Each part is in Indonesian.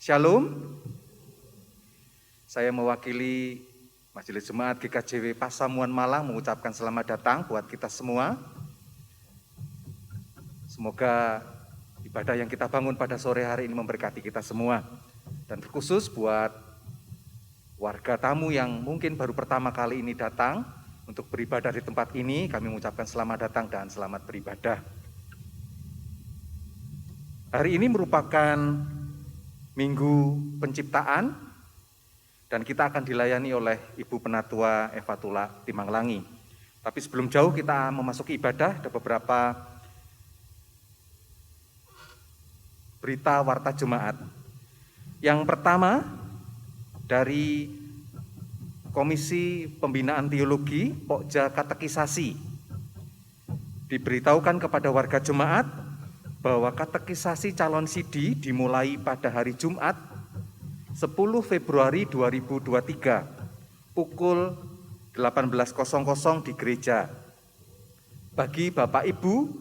Shalom, saya mewakili Majelis Jemaat GKJW Pasamuan Malang mengucapkan selamat datang buat kita semua. Semoga ibadah yang kita bangun pada sore hari ini memberkati kita semua. Dan terkhusus buat warga tamu yang mungkin baru pertama kali ini datang untuk beribadah di tempat ini, kami mengucapkan selamat datang dan selamat beribadah. Hari ini merupakan Minggu Penciptaan dan kita akan dilayani oleh Ibu Penatua Eva Tula Timanglangi. Tapi sebelum jauh kita memasuki ibadah, ada beberapa berita warta jemaat. Yang pertama dari Komisi Pembinaan Teologi Pokja Katekisasi, diberitahukan kepada warga jemaat bahwa katekisasi calon sidi dimulai pada hari Jumat 10 Februari 2023 pukul 18.00 di gereja. Bagi Bapak Ibu,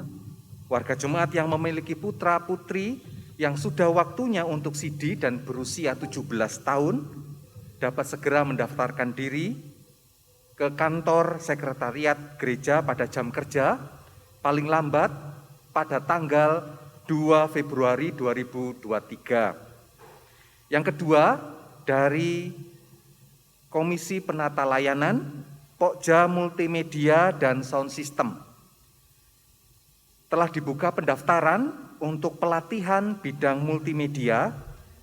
warga jemaat yang memiliki putra-putri yang sudah waktunya untuk sidi dan berusia 17 tahun, dapat segera mendaftarkan diri ke kantor sekretariat gereja pada jam kerja, paling lambat pada tanggal 2 Februari 2023. Yang kedua, dari Komisi Penata Layanan, Pokja Multimedia dan Sound System, telah dibuka pendaftaran untuk pelatihan bidang multimedia,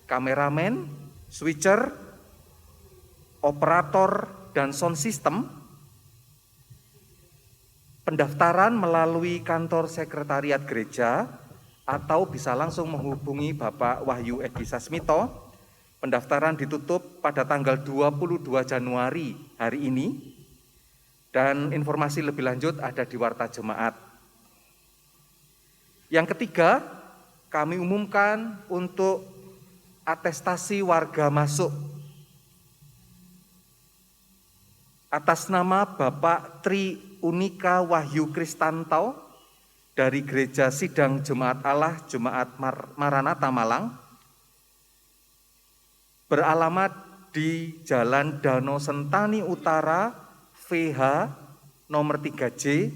kameramen, switcher, operator, dan sound system. Pendaftaran melalui kantor sekretariat gereja atau bisa langsung menghubungi Bapak Wahyu Edi Sasmito. Pendaftaran ditutup pada tanggal 22 Januari hari ini dan informasi lebih lanjut ada di warta jemaat. Yang ketiga, kami umumkan untuk atestasi warga masuk atas nama Bapak Tri Unika Wahyu Kristanto dari Gereja Sidang Jemaat Allah Jemaat Maranatha Malang, beralamat di Jalan Danau Sentani Utara VH nomor 3J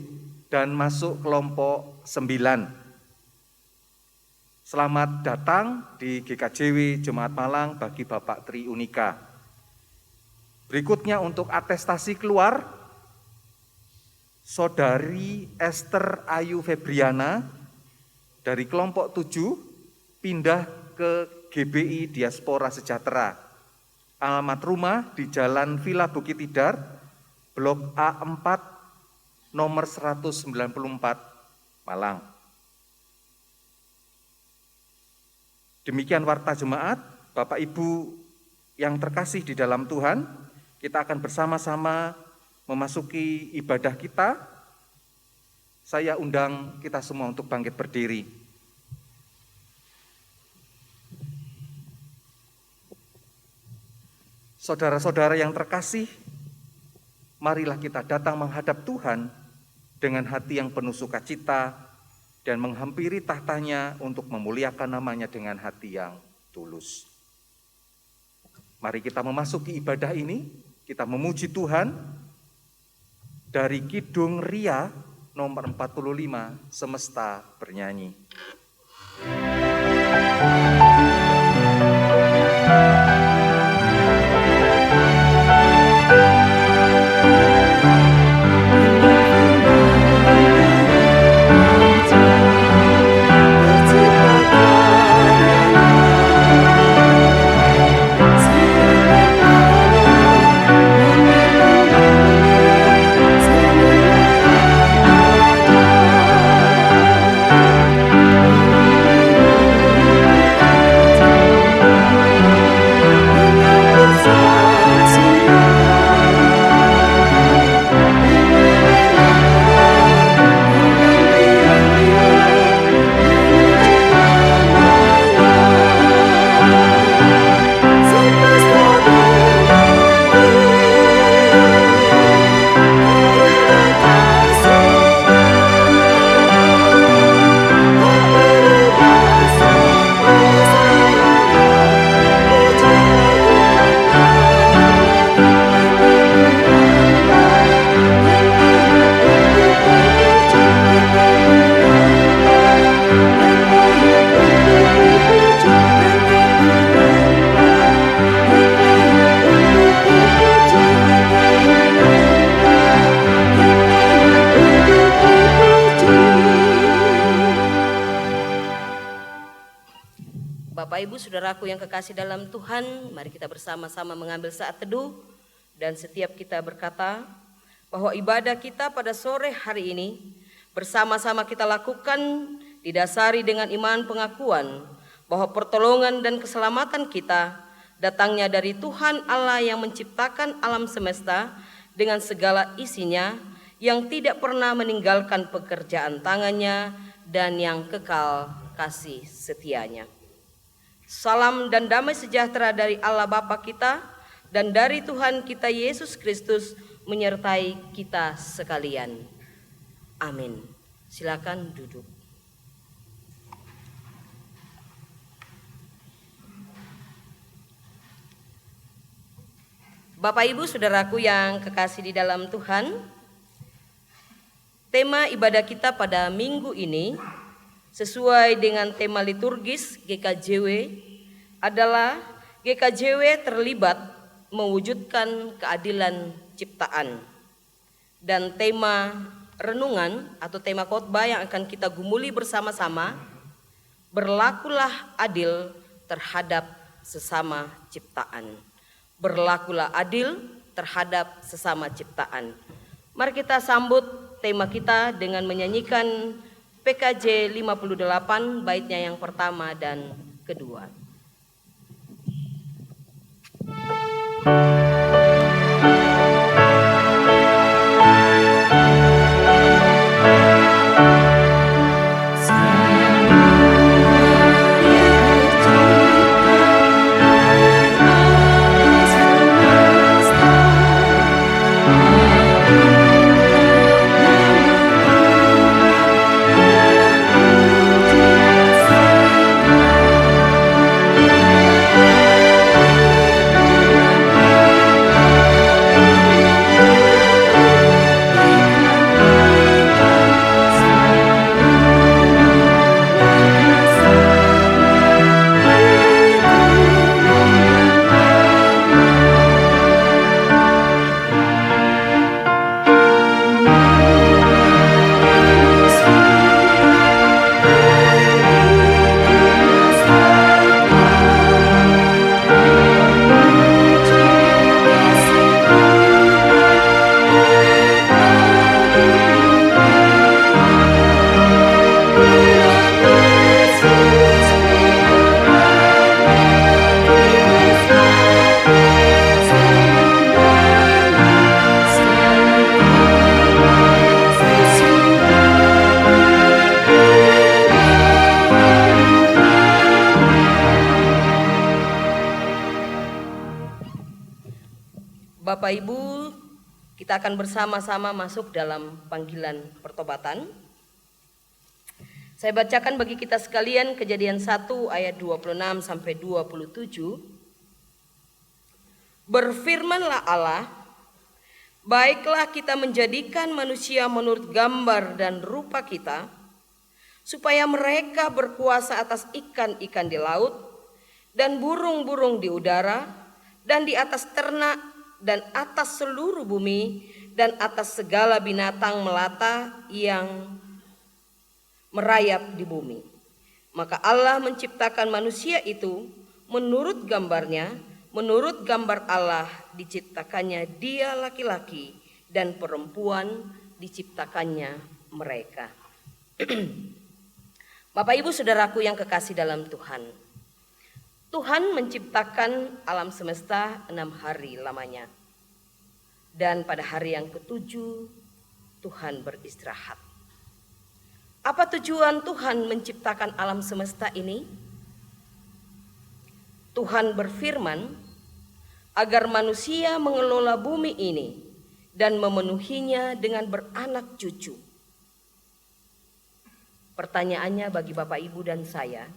dan masuk kelompok 9. Selamat datang di GKJW Jemaat Malang bagi Bapak Tri Unika. Berikutnya untuk atestasi keluar, Saudari Esther Ayu Febriana dari kelompok 7 pindah ke GBI Diaspora Sejahtera. Alamat rumah di Jalan Villa Bukit Tidar, Blok A4, nomor 194, Malang. Demikian warta jemaat. Bapak Ibu yang terkasih di dalam Tuhan, kita akan bersama-sama memasuki ibadah kita. Saya undang kita semua untuk bangkit berdiri. Saudara-saudara yang terkasih, marilah kita datang menghadap Tuhan dengan hati yang penuh sukacita dan menghampiri tahtanya untuk memuliakan namanya dengan hati yang tulus. Mari kita memasuki ibadah ini, kita memuji Tuhan. Dari Kidung Ria nomor 45, Semesta Bernyanyi. saudaraku yang kekasih dalam Tuhan, mari kita bersama-sama mengambil saat teduh dan setiap kita berkata bahwa ibadah kita pada sore hari ini bersama-sama kita lakukan didasari dengan iman pengakuan bahwa pertolongan dan keselamatan kita datangnya dari Tuhan Allah yang menciptakan alam semesta dengan segala isinya, yang tidak pernah meninggalkan pekerjaan tangannya dan yang kekal kasih setianya. Salam dan damai sejahtera dari Allah Bapa kita dan dari Tuhan kita Yesus Kristus menyertai kita sekalian. Amin. Silakan duduk. Bapak Ibu saudaraku yang kekasih di dalam Tuhan, tema ibadah kita pada minggu ini sesuai dengan tema liturgis GKJW adalah GKJW terlibat mewujudkan keadilan ciptaan. Dan tema renungan atau tema khotbah yang akan kita gumuli bersama-sama, berlakulah adil terhadap sesama ciptaan. Berlakulah adil terhadap sesama ciptaan. Mari kita sambut tema kita dengan menyanyikan PKJ 58 baitnya yang pertama dan kedua. Bapak Ibu, kita akan bersama-sama masuk dalam panggilan pertobatan. Saya bacakan bagi kita sekalian Kejadian 1 ayat 26 sampai 27. Berfirmanlah Allah, baiklah kita menjadikan manusia menurut gambar dan rupa kita, supaya mereka berkuasa atas ikan-ikan di laut dan burung-burung di udara dan di atas ternak dan atas seluruh bumi dan atas segala binatang melata yang merayap di bumi. Maka Allah menciptakan manusia itu menurut gambarnya, menurut gambar Allah diciptakannya dia laki-laki dan perempuan diciptakannya mereka. Bapak Ibu saudaraku yang kekasih dalam Tuhan, Tuhan menciptakan alam semesta 6 hari lamanya. Dan pada hari yang ke-7 Tuhan beristirahat. Apa tujuan Tuhan menciptakan alam semesta ini? Tuhan berfirman agar manusia mengelola bumi ini dan memenuhinya dengan beranak cucu. Pertanyaannya bagi Bapak Ibu dan saya,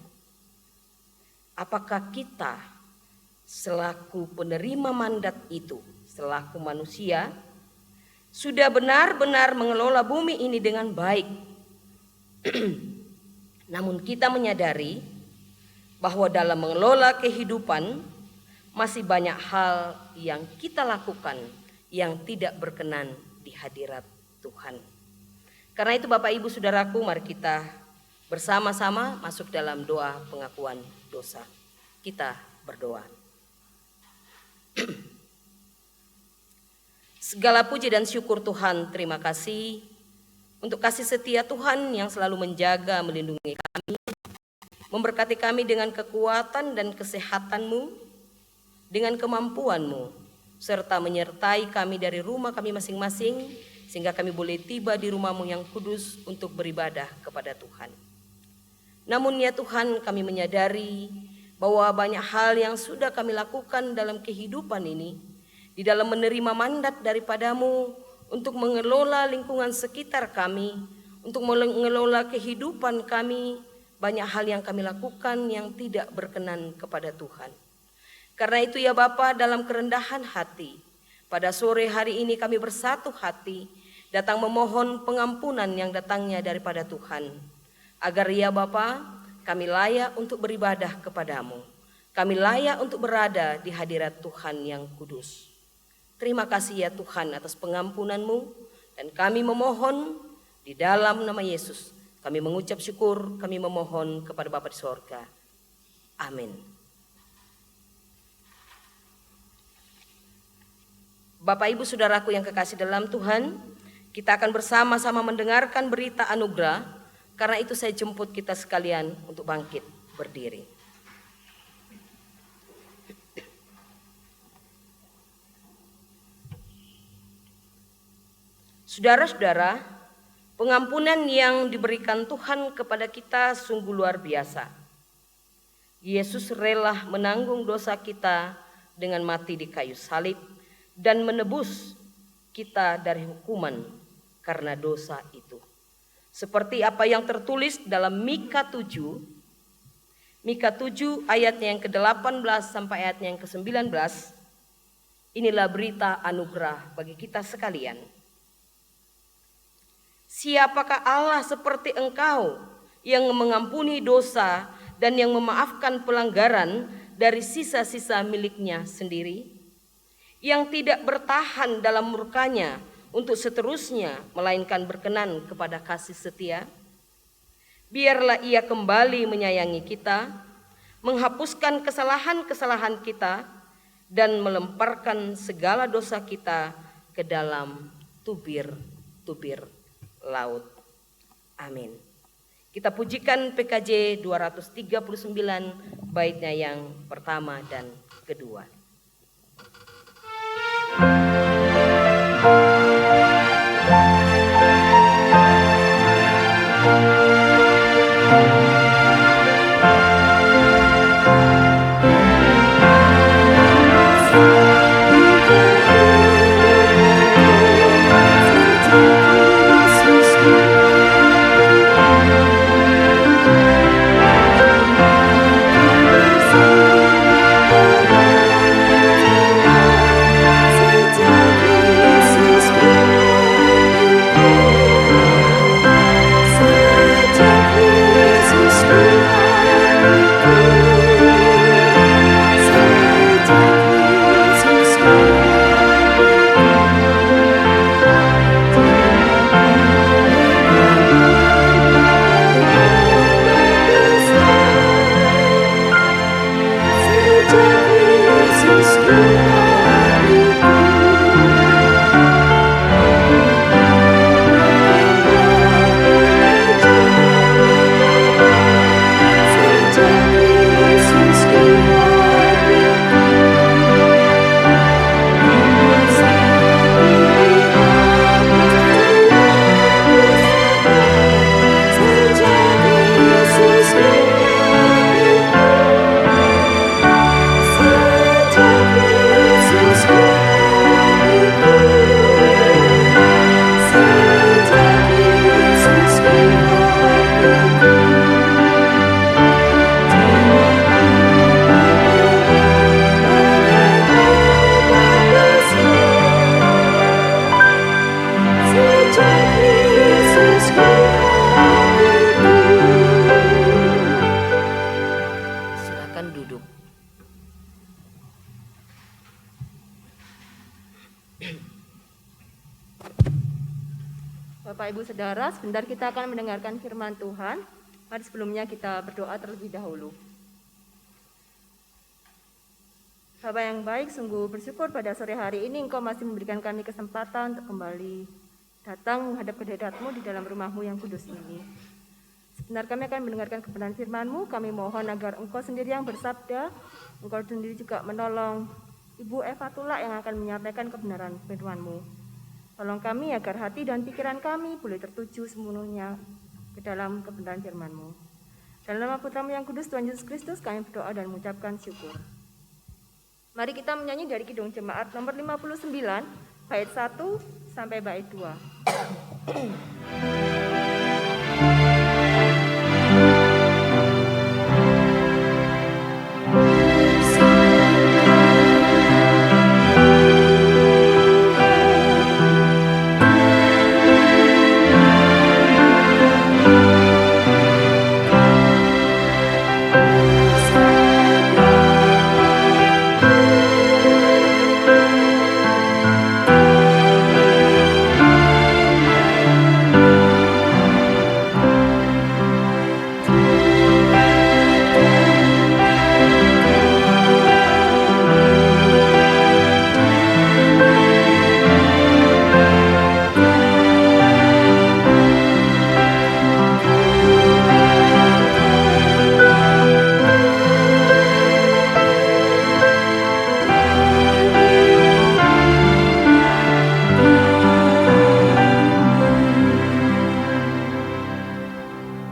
apakah kita selaku penerima mandat itu, selaku manusia, sudah benar-benar mengelola bumi ini dengan baik? Namun kita menyadari bahwa dalam mengelola kehidupan masih banyak hal yang kita lakukan yang tidak berkenan di hadirat Tuhan. Karena itu Bapak Ibu Saudaraku, mari kita bersama-sama masuk dalam doa pengakuan dosa. Kita berdoa. Segala puji dan syukur Tuhan, terima kasih untuk kasih setia Tuhan yang selalu menjaga, melindungi kami, memberkati kami dengan kekuatan dan kesehatan-Mu, dengan kemampuan-Mu, serta menyertai kami dari rumah kami masing-masing, sehingga kami boleh tiba di rumah-Mu yang kudus untuk beribadah kepada Tuhan. Namun ya Tuhan, kami menyadari bahwa banyak hal yang sudah kami lakukan dalam kehidupan ini, di dalam menerima mandat daripada-Mu untuk mengelola lingkungan sekitar kami, untuk mengelola kehidupan kami, banyak hal yang kami lakukan yang tidak berkenan kepada Tuhan. Karena itu ya Bapa, dalam kerendahan hati, pada sore hari ini kami bersatu hati, datang memohon pengampunan yang datangnya daripada Tuhan. Agar ya Bapa, kami layak untuk beribadah kepada-Mu. Kami layak untuk berada di hadirat Tuhan yang kudus. Terima kasih ya Tuhan atas pengampunan-Mu, dan kami memohon di dalam nama Yesus. Kami mengucap syukur, kami memohon kepada Bapa di sorga. Amin. Bapak Ibu Saudaraku yang kekasih dalam Tuhan, kita akan bersama-sama mendengarkan berita anugerah. Karena itu saya jemput kita sekalian untuk bangkit berdiri. Saudara-saudara, pengampunan yang diberikan Tuhan kepada kita sungguh luar biasa. Yesus rela menanggung dosa kita dengan mati di kayu salib dan menebus kita dari hukuman karena dosa itu. Seperti apa yang tertulis dalam Mika 7 ayatnya yang ke-18 sampai ayatnya yang ke-19. Inilah berita anugerah bagi kita sekalian. Siapakah Allah seperti Engkau yang mengampuni dosa dan yang memaafkan pelanggaran dari sisa-sisa miliknya sendiri, yang tidak bertahan dalam murkanya untuk seterusnya, melainkan berkenan kepada kasih setia? Biarlah Ia kembali menyayangi kita, menghapuskan kesalahan-kesalahan kita, dan melemparkan segala dosa kita ke dalam tubir-tubir laut. Amin. Kita pujikan PKJ 239 baitnya yang pertama dan kedua. Bapak Ibu Saudara, sebentar kita akan mendengarkan firman Tuhan. Mari sebelumnya kita berdoa terlebih dahulu. Bapa yang baik, sungguh bersyukur pada sore hari ini Engkau masih memberikan kami kesempatan untuk kembali datang menghadap kehadirat-Mu di dalam rumah-Mu yang kudus ini. Sebentar kami akan mendengarkan kebenaran firman-Mu, kami mohon agar Engkau sendiri yang bersabda, Engkau sendiri juga menolong Ibu Eva Tula yang akan menyampaikan kebenaran firman-Mu. Tolong kami agar hati dan pikiran kami boleh tertuju sepenuhnya ke dalam kebenaran firman-Mu. Dalam nama Putra-Mu yang kudus, Tuhan Yesus Kristus, kami berdoa dan mengucapkan syukur. Mari kita menyanyi dari Kidung Jemaat nomor 59, bait 1 sampai bait 2.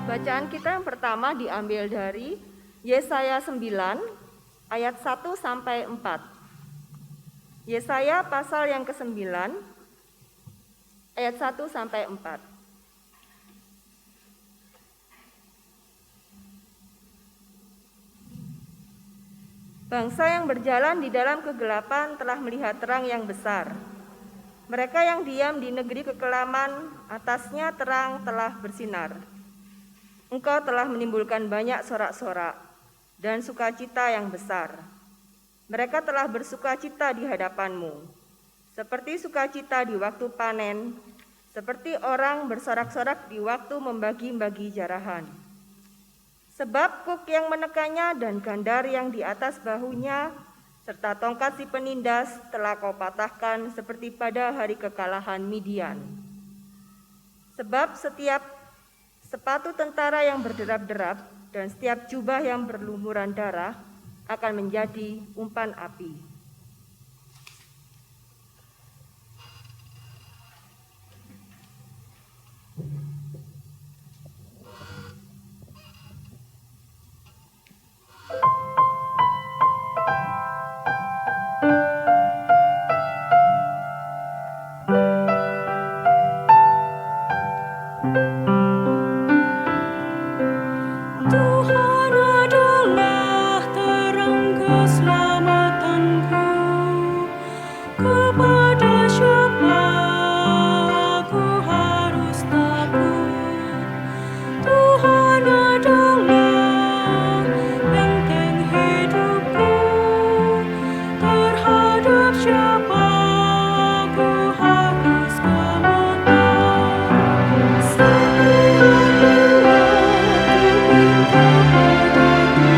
Bacaan kita yang pertama diambil dari Yesaya 9 ayat 1 sampai 4. Yesaya pasal yang ke-9 ayat 1 sampai 4. Bangsa yang berjalan di dalam kegelapan telah melihat terang yang besar. Mereka yang diam di negeri kekelaman, atasnya terang telah bersinar. Engkau telah menimbulkan banyak sorak-sorak dan sukacita yang besar. Mereka telah bersukacita di hadapan-Mu, seperti sukacita di waktu panen, seperti orang bersorak-sorak di waktu membagi-bagi jarahan. Sebab kuk yang menekannya dan gandar yang di atas bahunya, serta tongkat si penindas telah Kau patahkan seperti pada hari kekalahan Midian. Sebab setiap sepatu tentara yang berderap-derap dan setiap jubah yang berlumuran darah akan menjadi umpan api. Tuhan adalah terang keselamatanku, kepada siapa aku harus takut? Tuhan adalah benteng hidupku, terhadap siapa aku harus gemetar? Seumur hidup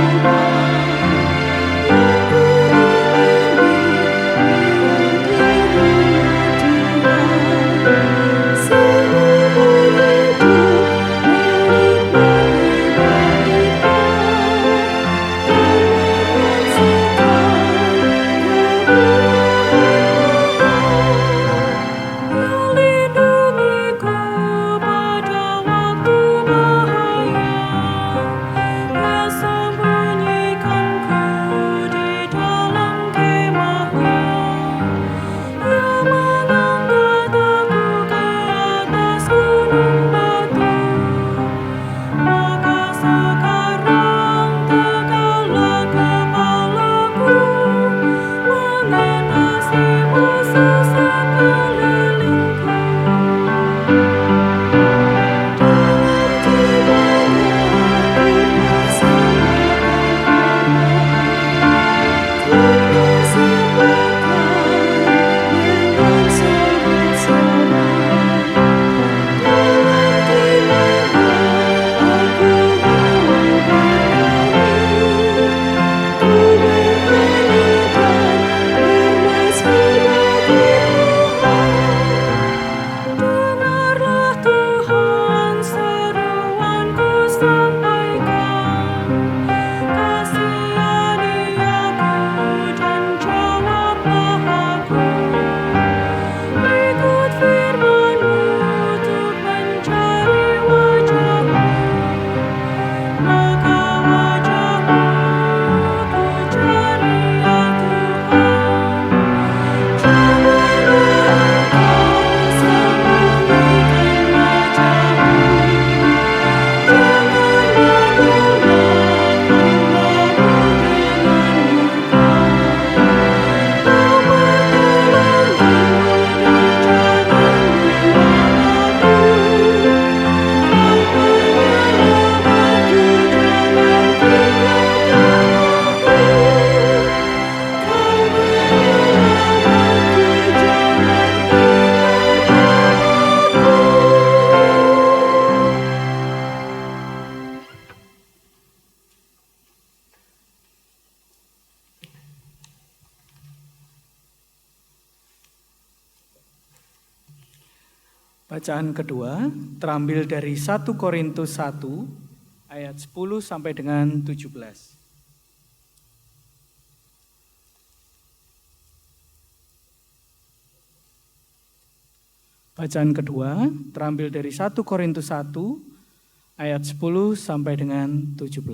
Bacaan kedua terambil dari 1 Korintus 1 ayat 10 sampai dengan 17. Bacaan kedua terambil dari 1 Korintus 1 ayat 10 sampai dengan 17.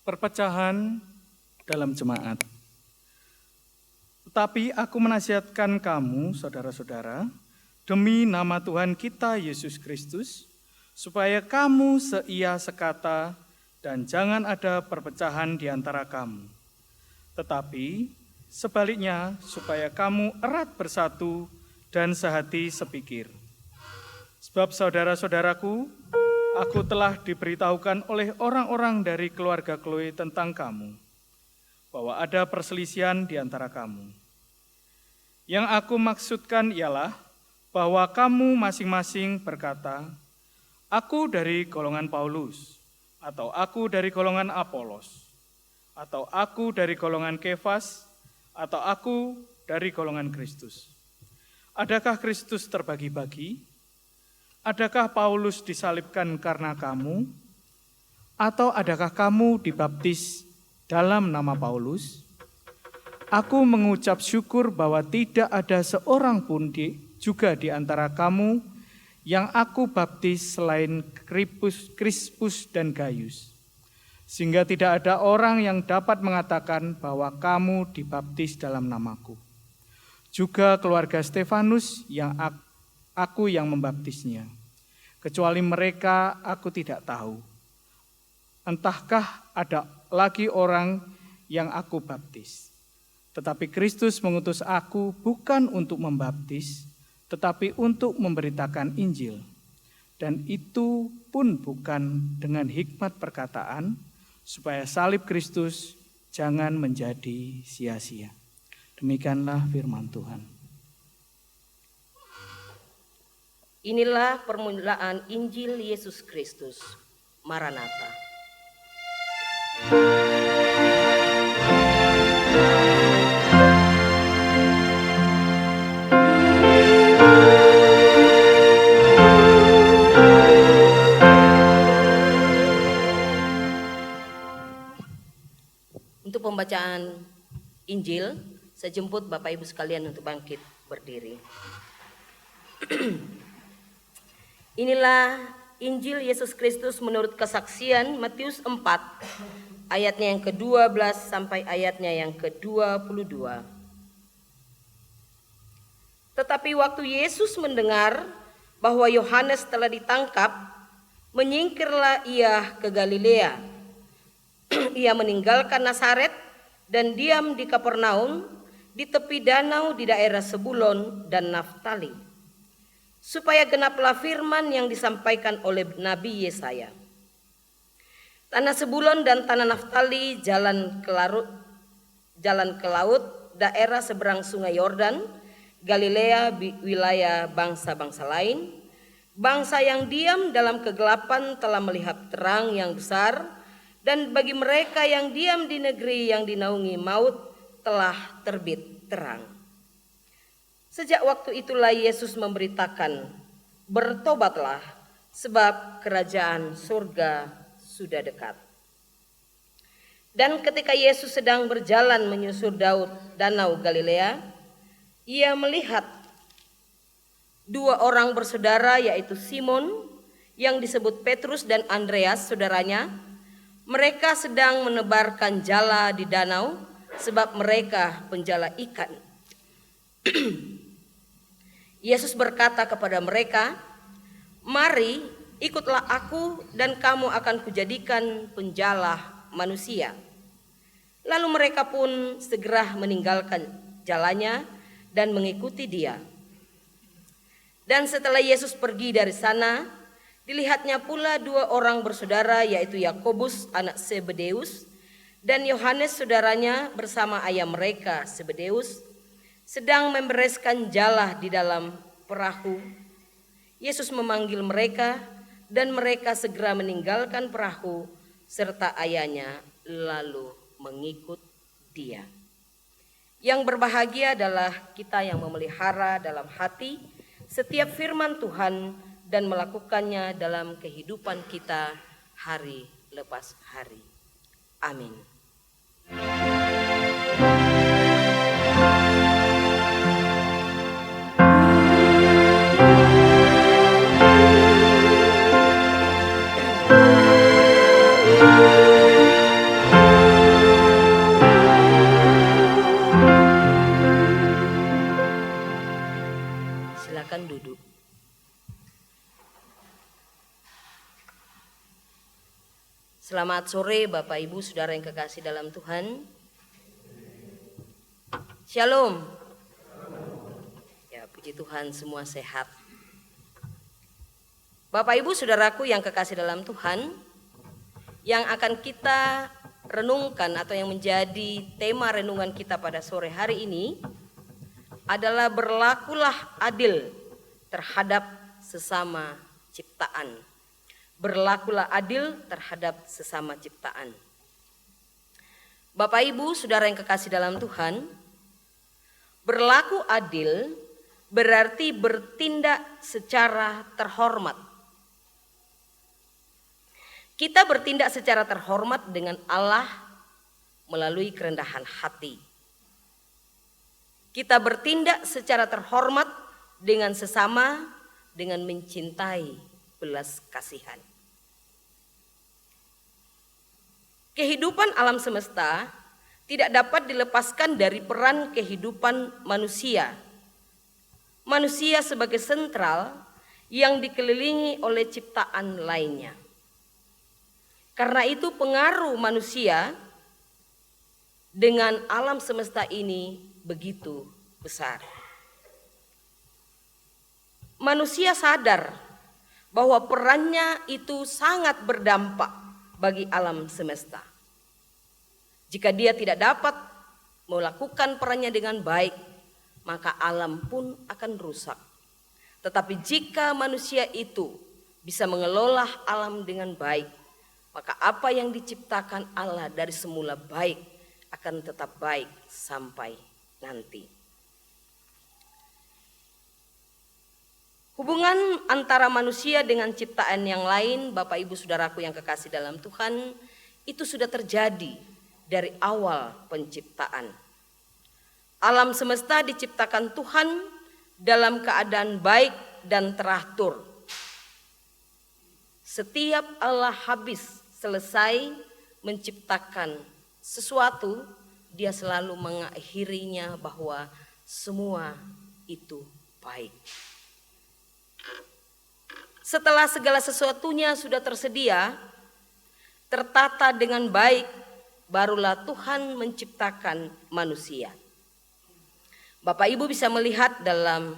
Perpecahan dalam jemaat. Tetapi aku menasihatkan kamu, saudara-saudara, demi nama Tuhan kita Yesus Kristus, supaya kamu seia sekata dan jangan ada perpecahan di antara kamu. Tetapi sebaliknya, supaya kamu erat bersatu dan sehati sepikir. Sebab saudara-saudaraku, aku telah diberitahukan oleh orang-orang dari keluarga Chloe tentang kamu, bahwa ada perselisihan di antara kamu. Yang aku maksudkan ialah bahwa kamu masing-masing berkata, aku dari golongan Paulus, atau aku dari golongan Apolos, atau aku dari golongan Kefas, atau aku dari golongan Kristus. Adakah Kristus terbagi-bagi? Adakah Paulus disalibkan karena kamu? Atau adakah kamu dibaptis dalam nama Paulus? Aku mengucap syukur bahwa tidak ada seorang pun juga di antara kamu yang aku baptis selain Krispus dan Gaius. Sehingga tidak ada orang yang dapat mengatakan bahwa kamu dibaptis dalam namaku. Juga keluarga Stefanus yang aku yang membaptisnya. Kecuali mereka aku tidak tahu. Entahkah ada lagi orang yang aku baptis. Tetapi Kristus mengutus aku bukan untuk membaptis, tetapi untuk memberitakan Injil. Dan itu pun bukan dengan hikmat perkataan, supaya salib Kristus jangan menjadi sia-sia. Demikianlah firman Tuhan. Inilah permulaan Injil Yesus Kristus. Maranatha. Untuk pembacaan Injil, saya jemput Bapak Ibu sekalian untuk bangkit berdiri. Inilah Injil Yesus Kristus menurut kesaksian Matius 4, ayatnya yang ke-12 sampai ayatnya yang ke-22. Tetapi waktu Yesus mendengar bahwa Yohanes telah ditangkap, menyingkirlah ia ke Galilea. Ia meninggalkan Nazaret dan diam di Kapernaum di tepi danau di daerah Sebulon dan Naftali, supaya genaplah firman yang disampaikan oleh Nabi Yesaya. Tanah Sebulon dan tanah Naftali jalan ke laut, daerah seberang sungai Yordan, Galilea wilayah bangsa-bangsa lain. Bangsa yang diam dalam kegelapan telah melihat terang yang besar, dan bagi mereka yang diam di negeri yang dinaungi maut telah terbit terang. Sejak waktu itulah Yesus memberitakan, bertobatlah sebab kerajaan surga sudah dekat. Dan ketika Yesus sedang berjalan menyusur danau Galilea, ia melihat dua orang bersaudara, yaitu Simon yang disebut Petrus dan Andreas saudaranya. Mereka sedang menebarkan jala di danau sebab mereka penjala ikan. Yesus berkata kepada mereka, "Mari, ikutlah aku dan kamu akan kujadikan penjala manusia." Lalu mereka pun segera meninggalkan jalannya dan mengikuti dia. Dan setelah Yesus pergi dari sana, dilihatnya pula dua orang bersaudara, yaitu Yakobus anak Zebedeus dan Yohanes saudaranya bersama ayah mereka Zebedeus, sedang membereskan jala di dalam perahu. Yesus memanggil mereka dan mereka segera meninggalkan perahu serta ayahnya lalu mengikut dia. Yang berbahagia adalah kita yang memelihara dalam hati setiap firman Tuhan dan melakukannya dalam kehidupan kita hari lepas hari. Amin. Silakan duduk. Selamat sore Bapak Ibu Saudara yang kekasih dalam Tuhan. Shalom. Ya, puji Tuhan semua sehat. Bapak Ibu Saudaraku yang kekasih dalam Tuhan, yang akan kita renungkan atau yang menjadi tema renungan kita pada sore hari ini adalah berlakulah adil terhadap sesama ciptaan. Berlakulah adil terhadap sesama ciptaan. Bapak Ibu Saudara yang kekasih dalam Tuhan, berlaku adil berarti bertindak secara terhormat. Kita bertindak secara terhormat dengan Allah melalui kerendahan hati. Kita bertindak secara terhormat dengan sesama dengan mencintai belas kasihan. Kehidupan alam semesta tidak dapat dilepaskan dari peran kehidupan manusia. Manusia sebagai sentral yang dikelilingi oleh ciptaan lainnya. Karena itu pengaruh manusia dengan alam semesta ini begitu besar. Manusia sadar bahwa perannya itu sangat berdampak bagi alam semesta. Jika dia tidak dapat melakukan perannya dengan baik, maka alam pun akan rusak. Tetapi jika manusia itu bisa mengelola alam dengan baik, maka apa yang diciptakan Allah dari semula baik akan tetap baik sampai nanti. Hubungan antara manusia dengan ciptaan yang lain, Bapak Ibu Saudaraku yang kekasih dalam Tuhan, itu sudah terjadi dari awal penciptaan. Alam semesta diciptakan Tuhan dalam keadaan baik dan teratur. Setiap Allah habis selesai menciptakan sesuatu, dia selalu mengakhirinya bahwa semua itu baik. Setelah segala sesuatunya sudah tersedia, tertata dengan baik, barulah Tuhan menciptakan manusia. Bapak Ibu bisa melihat dalam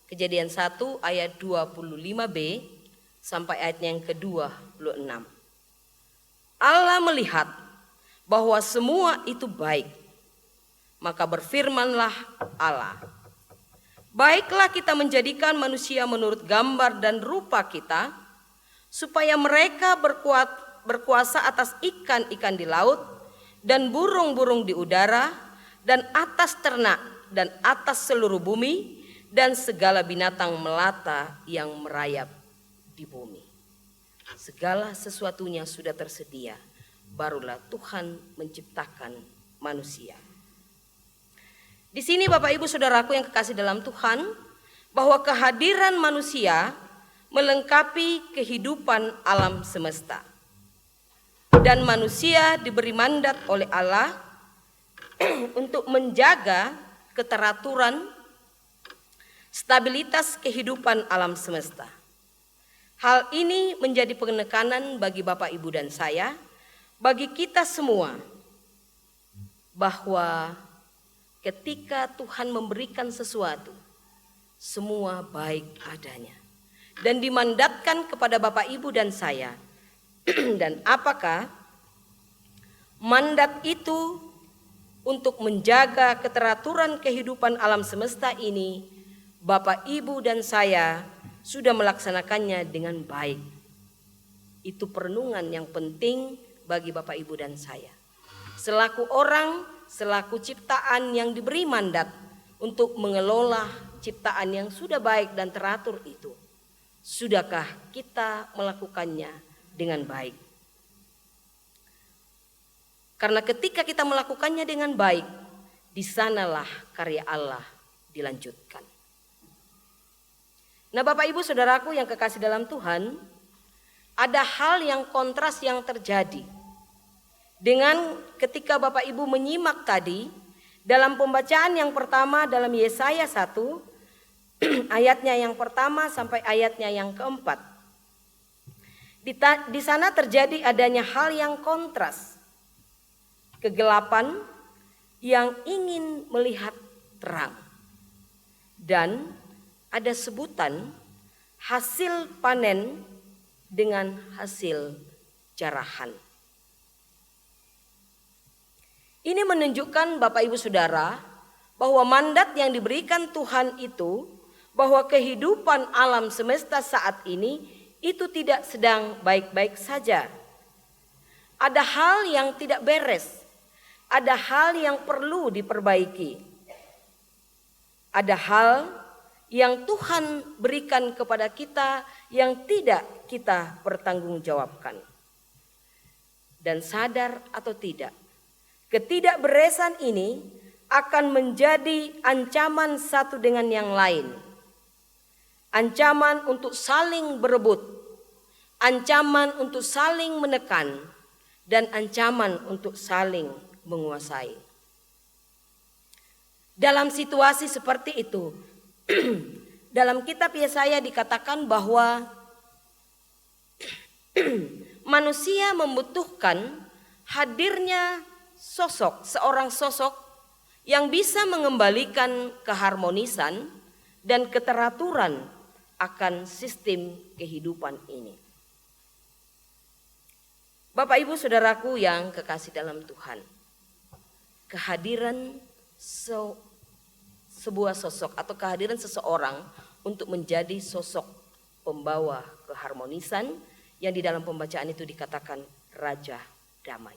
Kejadian 1 ayat 25b sampai ayat yang ke-26. Allah melihat bahwa semua itu baik, maka berfirmanlah Allah, baiklah kita menjadikan manusia menurut gambar dan rupa kita, supaya mereka berkuasa atas ikan-ikan di laut, dan burung-burung di udara, dan atas ternak, dan atas seluruh bumi, dan segala binatang melata yang merayap di bumi. Segala sesuatunya sudah tersedia, barulah Tuhan menciptakan manusia. Di sini Bapak Ibu Saudaraku yang kekasih dalam Tuhan, bahwa kehadiran manusia melengkapi kehidupan alam semesta. Dan manusia diberi mandat oleh Allah untuk menjaga keteraturan, stabilitas kehidupan alam semesta. Hal ini menjadi penekanan bagi Bapak Ibu dan saya, bagi kita semua, bahwa ketika Tuhan memberikan sesuatu, semua baik adanya. Dan dimandatkan kepada Bapak Ibu dan saya. Dan apakah mandat itu untuk menjaga keteraturan kehidupan alam semesta ini, Bapak Ibu dan saya sudah melaksanakannya dengan baik. Itu perenungan yang penting bagi Bapak Ibu dan saya. Selaku orang, selaku ciptaan yang diberi mandat untuk mengelola ciptaan yang sudah baik dan teratur itu, sudahkah kita melakukannya dengan baik? Karena ketika kita melakukannya dengan baik, di sanalah karya Allah dilanjutkan. Nah, Bapak Ibu Saudaraku yang kekasih dalam Tuhan, ada hal yang kontras yang terjadi dengan ketika Bapak Ibu menyimak tadi dalam pembacaan yang pertama dalam Yesaya 1 ayatnya yang pertama sampai ayatnya yang keempat. Di sana terjadi adanya hal yang kontras. Kegelapan yang ingin melihat terang. Dan ada sebutan hasil panen dengan hasil jarahan. Ini menunjukkan Bapak Ibu Saudara bahwa mandat yang diberikan Tuhan itu, bahwa kehidupan alam semesta saat ini itu tidak sedang baik-baik saja. Ada hal yang tidak beres. Ada hal yang perlu diperbaiki. Ada hal yang Tuhan berikan kepada kita yang tidak kita pertanggungjawabkan. Dan sadar atau tidak, ketidakberesan ini akan menjadi ancaman satu dengan yang lain. Ancaman untuk saling berebut, ancaman untuk saling menekan, dan ancaman untuk saling menguasai. Dalam situasi seperti itu, dalam kitab Yesaya dikatakan bahwa manusia membutuhkan hadirnya seorang sosok yang bisa mengembalikan keharmonisan dan keteraturan akan sistem kehidupan ini. Bapak Ibu Saudaraku yang kekasih dalam Tuhan, kehadiran sebuah sosok atau kehadiran seseorang untuk menjadi sosok pembawa keharmonisan yang di dalam pembacaan itu dikatakan Raja Damai.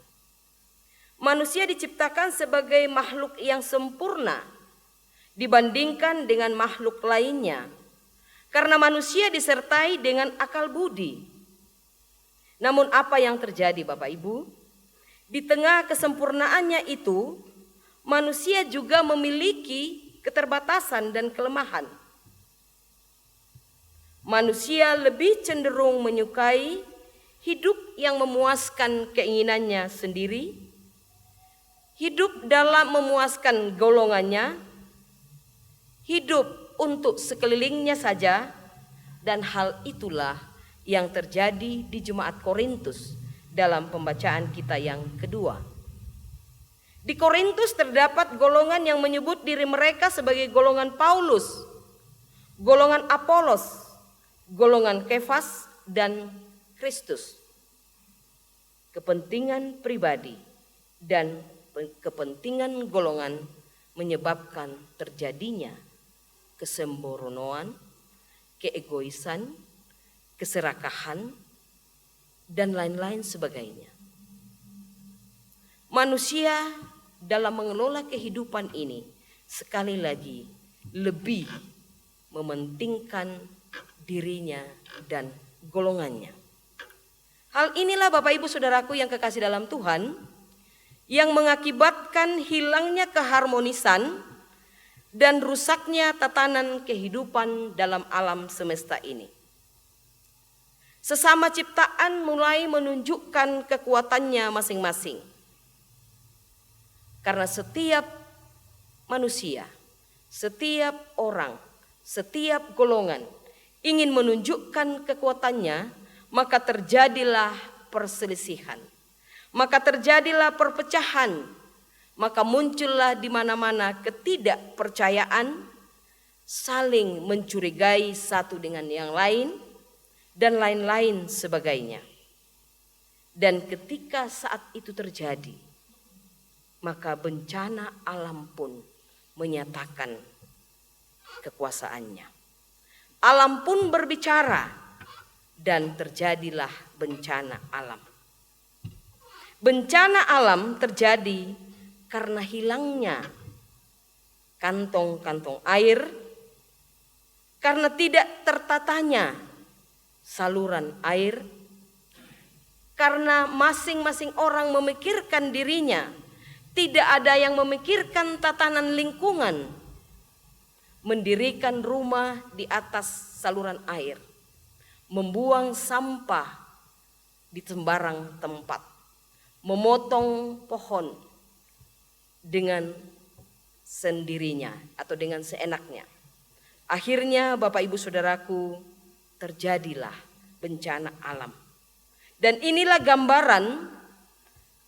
Manusia diciptakan sebagai makhluk yang sempurna dibandingkan dengan makhluk lainnya, karena manusia disertai dengan akal budi. Namun apa yang terjadi Bapak Ibu? Di tengah kesempurnaannya itu, manusia juga memiliki keterbatasan dan kelemahan. Manusia lebih cenderung menyukai hidup yang memuaskan keinginannya sendiri, hidup dalam memuaskan golongannya, hidup untuk sekelilingnya saja, dan hal itulah yang terjadi di Jemaat Korintus dalam pembacaan kita yang kedua. Di Korintus terdapat golongan yang menyebut diri mereka sebagai golongan Paulus, golongan Apolos, golongan Kefas, dan Kristus. Kepentingan pribadi dan kepentingan golongan menyebabkan terjadinya kesembronoan, keegoisan, keserakahan, dan lain-lain sebagainya. Manusia dalam mengelola kehidupan ini sekali lagi lebih mementingkan dirinya dan golongannya. Hal inilah Bapak Ibu Saudaraku yang kekasih dalam Tuhan, yang mengakibatkan hilangnya keharmonisan dan rusaknya tatanan kehidupan dalam alam semesta ini. Sesama ciptaan mulai menunjukkan kekuatannya masing-masing. Karena setiap manusia, setiap orang, setiap golongan ingin menunjukkan kekuatannya, maka terjadilah perselisihan, maka terjadilah perpecahan, maka muncullah di mana-mana ketidakpercayaan, saling mencurigai satu dengan yang lain, dan lain-lain sebagainya. Dan ketika saat itu terjadi, maka bencana alam pun menyatakan kekuasaannya. Alam pun berbicara dan terjadilah bencana alam. Bencana alam terjadi karena hilangnya kantong-kantong air, karena tidak tertatanya saluran air, karena masing-masing orang memikirkan dirinya, tidak ada yang memikirkan tatanan lingkungan, mendirikan rumah di atas saluran air, membuang sampah di sembarang tempat, memotong pohon dengan sendirinya atau dengan seenaknya. Akhirnya Bapak Ibu Saudaraku, terjadilah bencana alam. Dan inilah gambaran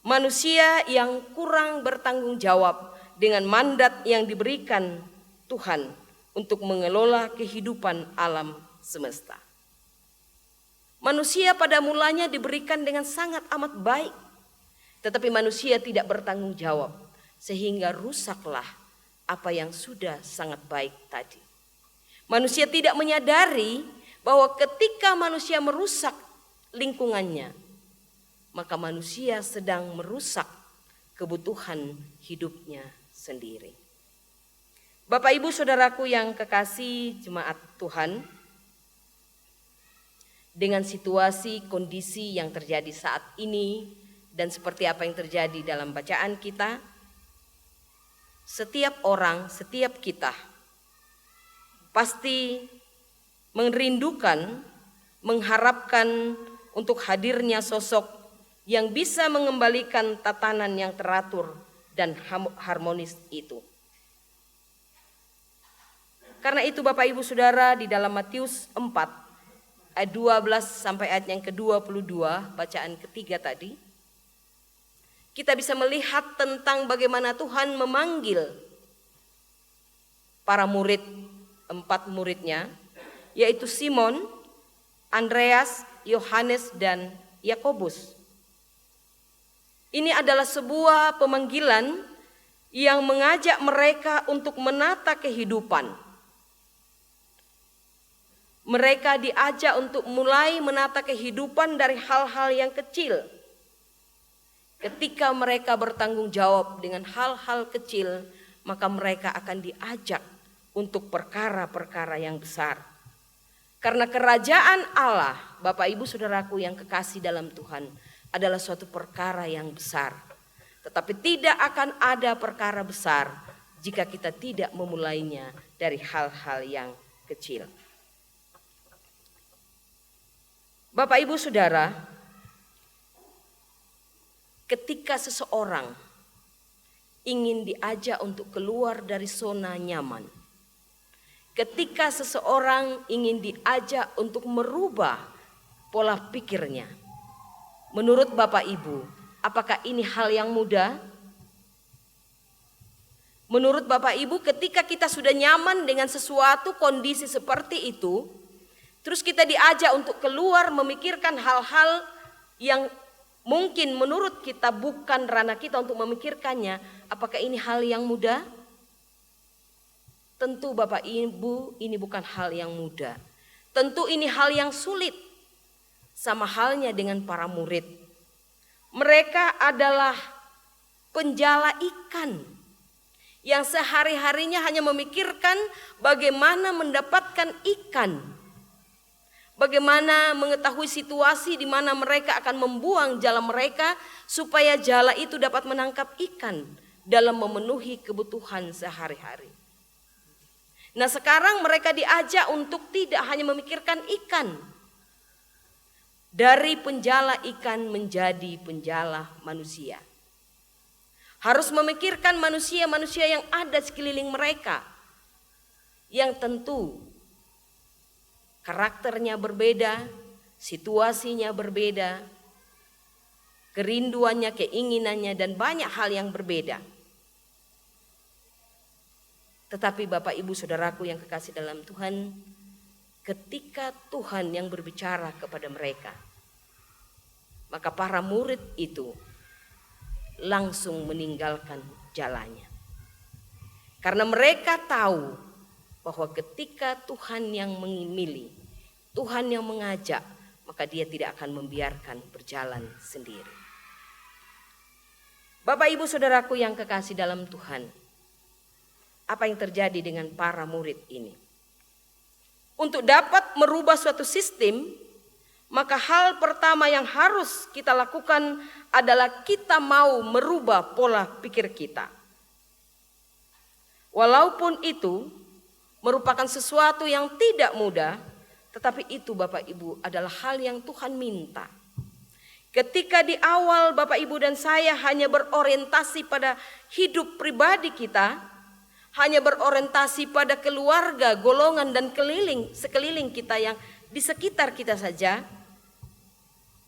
manusia yang kurang bertanggung jawab dengan mandat yang diberikan Tuhan untuk mengelola kehidupan alam semesta. Manusia pada mulanya diberikan dengan sangat amat baik, tetapi manusia tidak bertanggung jawab sehingga rusaklah apa yang sudah sangat baik tadi. Manusia tidak menyadari bahwa ketika manusia merusak lingkungannya, maka manusia sedang merusak kebutuhan hidupnya sendiri. Bapak Ibu Saudaraku yang kekasih jemaat Tuhan, dengan situasi kondisi yang terjadi saat ini dan seperti apa yang terjadi dalam bacaan kita, setiap orang, setiap kita pasti merindukan, mengharapkan untuk hadirnya sosok yang bisa mengembalikan tatanan yang teratur dan harmonis itu. Karena itu Bapak Ibu Saudara, di dalam Matius 4 ayat 12 sampai ayat yang ke-22, bacaan ketiga tadi, kita bisa melihat tentang bagaimana Tuhan memanggil para murid, 4 muridnya, yaitu Simon, Andreas, Yohanes, dan Yakobus. Ini adalah sebuah pemanggilan yang mengajak mereka untuk menata kehidupan. Mereka diajak untuk mulai menata kehidupan dari hal-hal yang kecil. Ketika mereka bertanggung jawab dengan hal-hal kecil, maka mereka akan diajak untuk perkara-perkara yang besar. Karena kerajaan Allah, Bapak Ibu Saudaraku yang kekasih dalam Tuhan, adalah suatu perkara yang besar. Tetapi tidak akan ada perkara besar jika kita tidak memulainya dari hal-hal yang kecil. Bapak Ibu Saudara, ketika seseorang ingin diajak untuk keluar dari zona nyaman, ketika seseorang ingin diajak untuk merubah pola pikirnya, menurut Bapak Ibu, apakah ini hal yang mudah? Menurut Bapak Ibu, ketika kita sudah nyaman dengan sesuatu kondisi seperti itu, terus kita diajak untuk keluar memikirkan hal-hal yang mungkin menurut kita bukan ranah kita untuk memikirkannya, apakah ini hal yang mudah? Tentu Bapak Ibu, ini bukan hal yang mudah. Tentu ini hal yang sulit. Sama halnya dengan para murid. Mereka adalah penjala ikan yang sehari-harinya hanya memikirkan bagaimana mendapatkan ikan. Bagaimana mengetahui situasi di mana mereka akan membuang jala mereka supaya jala itu dapat menangkap ikan dalam memenuhi kebutuhan sehari-hari. Nah, sekarang mereka diajak untuk tidak hanya memikirkan ikan. Dari penjala ikan menjadi penjala manusia. Harus memikirkan manusia-manusia yang ada sekeliling mereka. Yang tentu karakternya berbeda, situasinya berbeda, kerinduannya, keinginannya, dan banyak hal yang berbeda. Tetapi Bapak Ibu Saudaraku yang kekasih dalam Tuhan, ketika Tuhan yang berbicara kepada mereka, maka para murid itu langsung meninggalkan jalannya. Karena mereka tahu bahwa ketika Tuhan yang memilih, Tuhan yang mengajak, maka dia tidak akan membiarkan berjalan sendiri. Bapak Ibu Saudaraku yang kekasih dalam Tuhan, apa yang terjadi dengan para murid ini? Untuk dapat merubah suatu sistem, maka hal pertama yang harus kita lakukan adalah kita mau merubah pola pikir kita. Walaupun itu merupakan sesuatu yang tidak mudah, tetapi itu Bapak Ibu adalah hal yang Tuhan minta. Ketika di awal Bapak Ibu dan saya hanya berorientasi pada hidup pribadi kita, hanya berorientasi pada keluarga, golongan dan sekeliling kita yang di sekitar kita saja,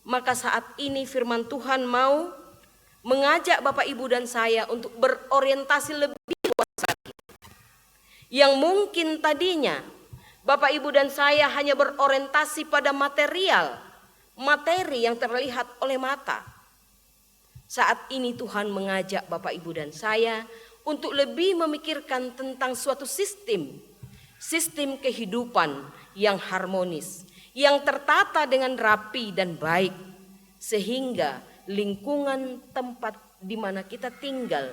maka saat ini firman Tuhan mau mengajak Bapak Ibu dan saya untuk berorientasi lebih luas lagi. Yang mungkin tadinya Bapak Ibu dan saya hanya berorientasi pada materi yang terlihat oleh mata. Saat ini Tuhan mengajak Bapak Ibu dan saya untuk lebih memikirkan tentang suatu sistem kehidupan yang harmonis, yang tertata dengan rapi dan baik, sehingga lingkungan tempat di mana kita tinggal,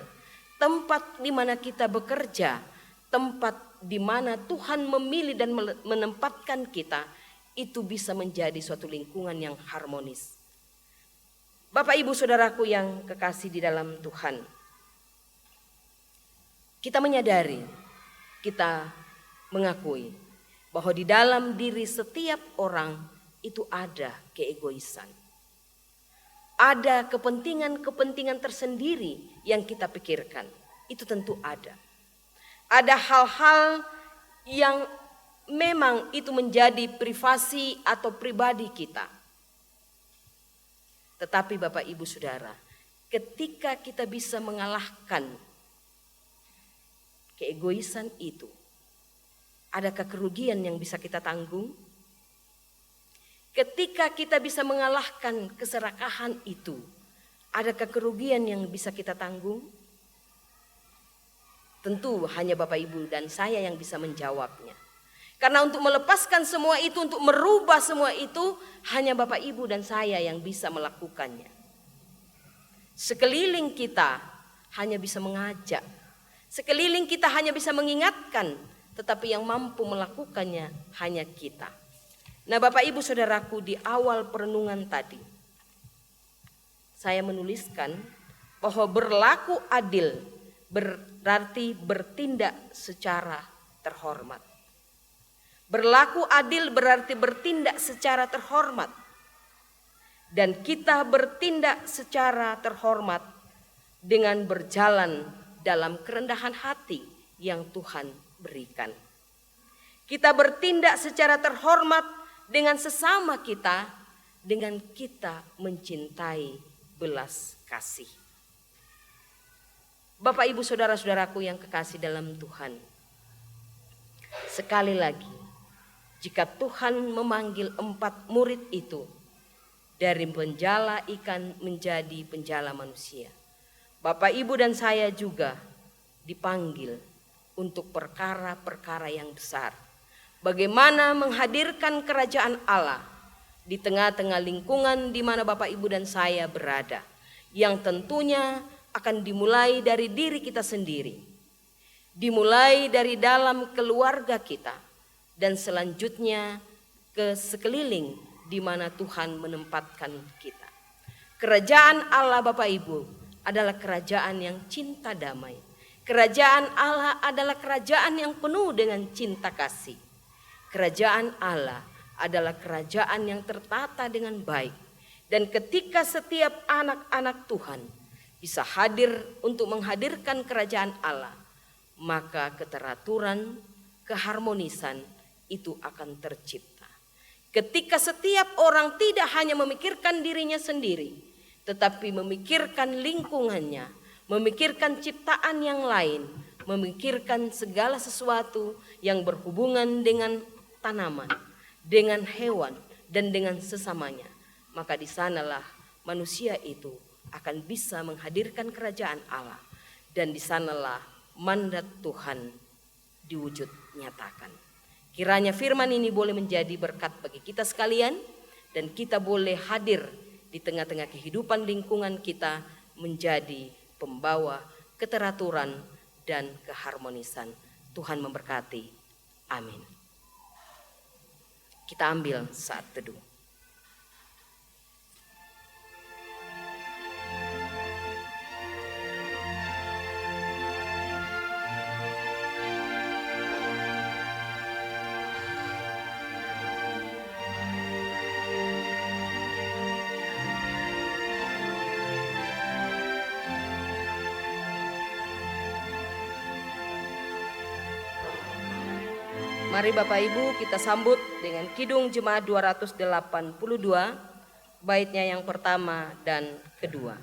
tempat di mana kita bekerja, tempat di mana Tuhan memilih dan menempatkan kita, itu bisa menjadi suatu lingkungan yang harmonis. Bapak Ibu Saudaraku yang kekasih di dalam Tuhan, kita menyadari, kita mengakui bahwa di dalam diri setiap orang itu ada keegoisan. Ada kepentingan-kepentingan tersendiri yang kita pikirkan. Itu tentu ada. Ada hal-hal yang memang itu menjadi privasi atau pribadi kita. Tetapi Bapak Ibu Saudara, ketika kita bisa mengalahkan keegoisan itu, adakah kerugian yang bisa kita tanggung? Ketika kita bisa mengalahkan keserakahan itu, adakah kerugian yang bisa kita tanggung? Tentu hanya Bapak Ibu dan saya yang bisa menjawabnya. Karena untuk melepaskan semua itu, untuk merubah semua itu, hanya Bapak Ibu dan saya yang bisa melakukannya. Sekeliling kita hanya bisa mengajak, sekeliling kita hanya bisa mengingatkan, tetapi yang mampu melakukannya hanya kita. Nah Bapak Ibu Saudaraku, di awal perenungan tadi saya menuliskan bahwa berlaku adil berarti bertindak secara terhormat. Berlaku adil berarti bertindak secara terhormat. Dan kita bertindak secara terhormat dengan berjalan dalam kerendahan hati yang Tuhan berikan. Kita bertindak secara terhormat dengan sesama kita, dengan kita mencintai belas kasih. Bapak Ibu Saudara-saudaraku yang kekasih dalam Tuhan, sekali lagi, jika Tuhan memanggil 4 murid itu dari penjala ikan menjadi penjala manusia, Bapak Ibu dan saya juga dipanggil untuk perkara-perkara yang besar. Bagaimana menghadirkan kerajaan Allah di tengah-tengah lingkungan di mana Bapak Ibu dan saya berada, yang tentunya akan dimulai dari diri kita sendiri, dimulai dari dalam keluarga kita, dan selanjutnya ke sekeliling di mana Tuhan menempatkan kita. Kerajaan Allah Bapak Ibu adalah kerajaan yang cinta damai. Kerajaan Allah adalah kerajaan yang penuh dengan cinta kasih. Kerajaan Allah adalah kerajaan yang tertata dengan baik. Dan ketika setiap anak-anak Tuhan bisa hadir untuk menghadirkan kerajaan Allah, maka keteraturan, keharmonisan itu akan tercipta. Ketika setiap orang tidak hanya memikirkan dirinya sendiri, tetapi memikirkan lingkungannya, memikirkan ciptaan yang lain, memikirkan segala sesuatu yang berhubungan dengan tanaman, dengan hewan, dan dengan sesamanya, maka di sanalah manusia itu akan bisa menghadirkan kerajaan Allah, dan di sanalah mandat Tuhan diwujud nyatakan. Kiranya firman ini boleh menjadi berkat bagi kita sekalian, dan kita boleh hadir di tengah-tengah kehidupan lingkungan kita menjadi pembawa keteraturan dan keharmonisan. Tuhan memberkati. Amin. Kita ambil saat teduh. Mari Bapak Ibu kita sambut dengan Kidung Jemaat 282, baitnya yang pertama dan kedua.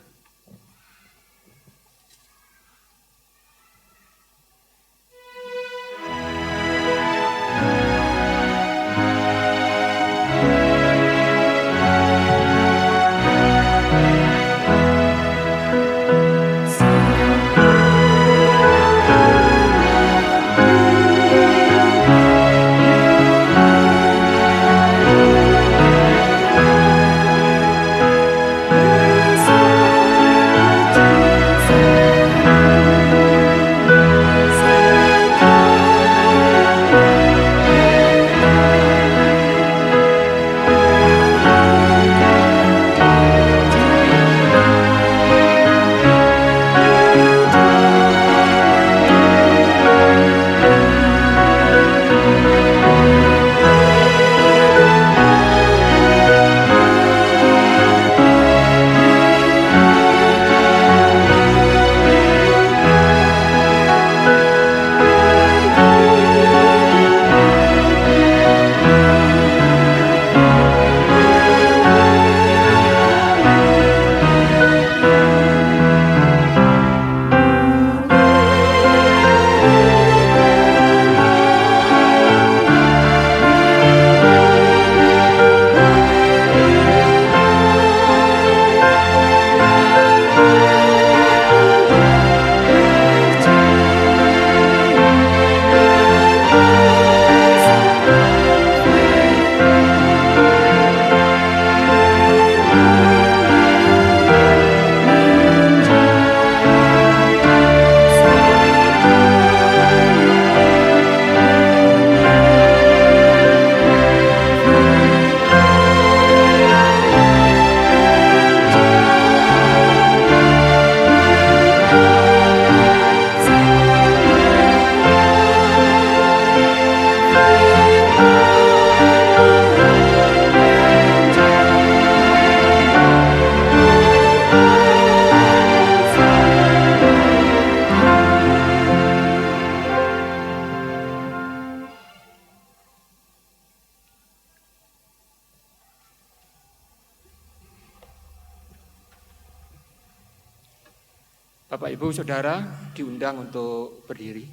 Bapak, Ibu, Saudara diundang untuk berdiri.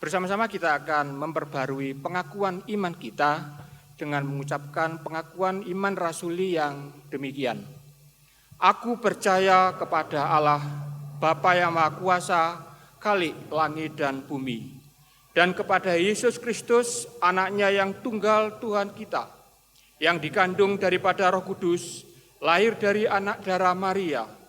Bersama-sama kita akan memperbarui pengakuan iman kita dengan mengucapkan pengakuan iman rasuli yang demikian. Aku percaya kepada Allah, Bapa yang Maha Kuasa, Khalik langit dan bumi, dan kepada Yesus Kristus, anaknya yang tunggal Tuhan kita, yang dikandung daripada Roh Kudus, lahir dari anak darah Maria,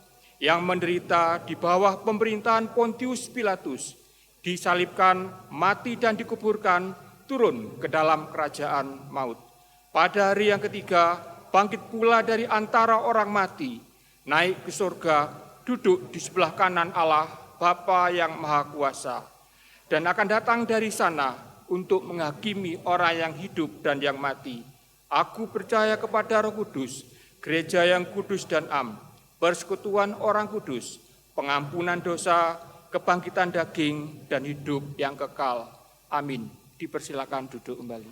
yang menderita di bawah pemerintahan Pontius Pilatus, disalibkan, mati dan dikuburkan, turun ke dalam kerajaan maut. Pada hari yang ketiga, bangkit pula dari antara orang mati, naik ke surga, duduk di sebelah kanan Allah, Bapa yang Maha Kuasa, dan akan datang dari sana untuk menghakimi orang yang hidup dan yang mati. Aku percaya kepada Roh Kudus, gereja yang kudus dan am, persekutuan orang kudus, pengampunan dosa, kebangkitan daging, dan hidup yang kekal. Amin. Dipersilakan duduk kembali.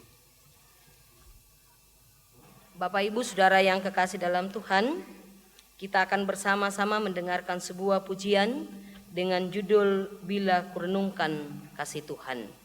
Bapak Ibu Saudara yang kekasih dalam Tuhan, kita akan bersama-sama mendengarkan sebuah pujian dengan judul Bila Kurenungkan Kasih Tuhan.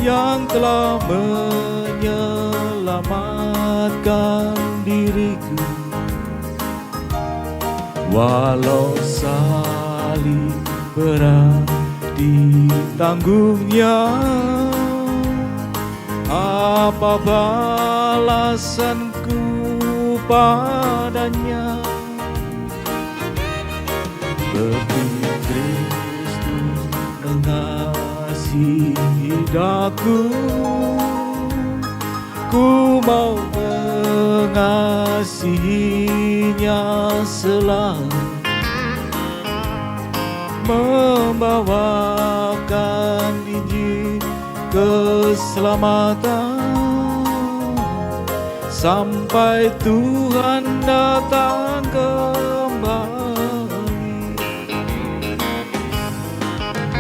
yang telah menyelamatkan diriku. Walau salib berat ditanggungnya, apa balasanku padanya? Seperti Kristus mengasihi daku, ku mau mengasihinya selalu, membawakan Injil keselamatan sampai Tuhan datang kembali.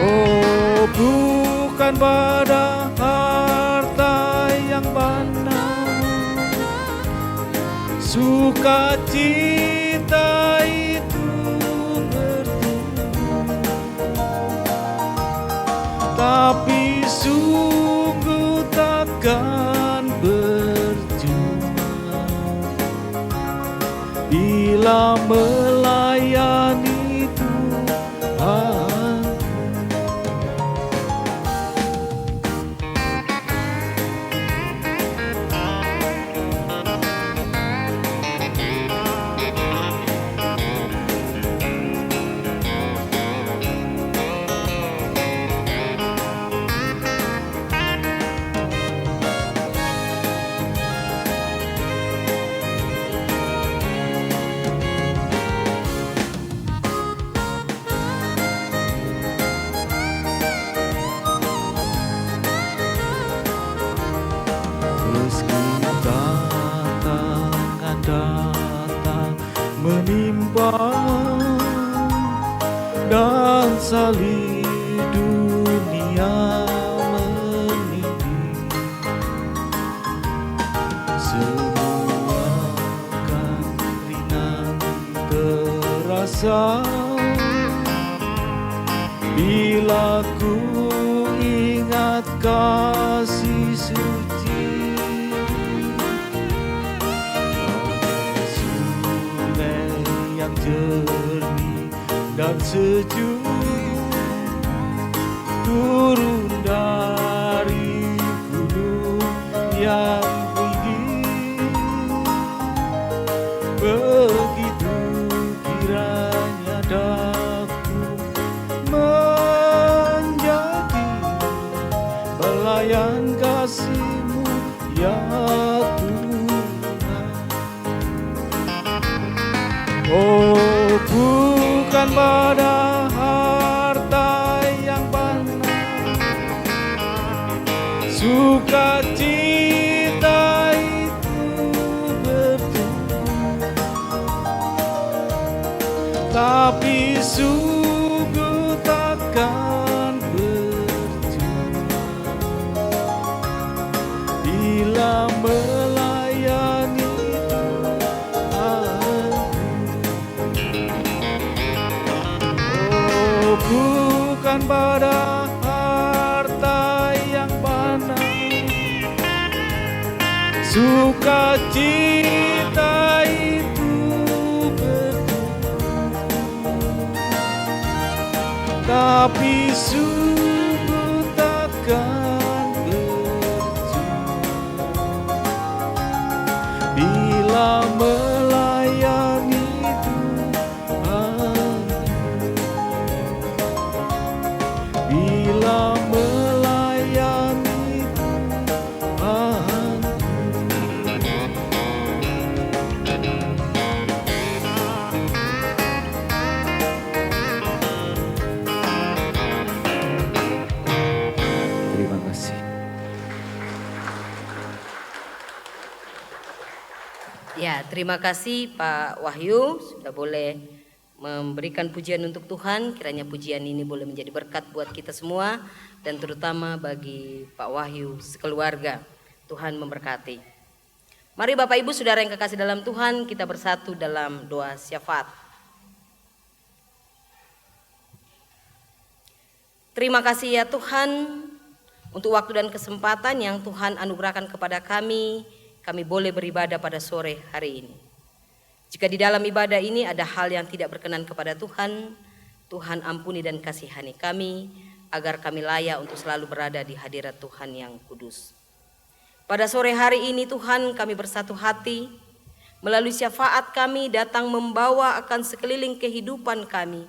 Oh, bukan pada harta yang banyak sukacita itu bertumbuh, tapi sungguh takkan berjumpa bila melayani Tuhan. Meski tantangan datang menimpa dan salib dunia menindih, semua akan ringan terasa bila ku ingat kasih suci sungai yang jernih dan sejuk turun dari gunung yang tinggi. Begitu kiranya daku menjadi pelayan kasih-Mu ya Tuhan. Oh, bukan pada harta yang banyak sukacita itu bertumbuh, tapi sungguh takkan berjumpa bila melayani Tuhan. Oh, bukan pada harta yang banyak sukacita itu bertumbuh, tapi sungguh takkan berjumpa bila melayani Tuhan. Bila melayani Tuhan. Terima kasih. Ya, terima kasih Pak Wahyu sudah boleh memberikan pujian untuk Tuhan. Kiranya pujian ini boleh menjadi berkat buat kita semua dan terutama bagi Pak Wahyu sekeluarga. Tuhan memberkati. Mari Bapak Ibu Saudara yang kekasih dalam Tuhan, kita bersatu dalam doa syafaat. Terima kasih ya Tuhan, untuk waktu dan kesempatan yang Tuhan anugerahkan kepada kami boleh beribadah pada sore hari ini. Jika di dalam ibadah ini ada hal yang tidak berkenan kepada Tuhan, Tuhan ampuni dan kasihani kami, agar kami layak untuk selalu berada di hadirat Tuhan yang kudus. Pada sore hari ini Tuhan, kami bersatu hati, melalui syafaat kami datang membawa akan sekeliling kehidupan kami.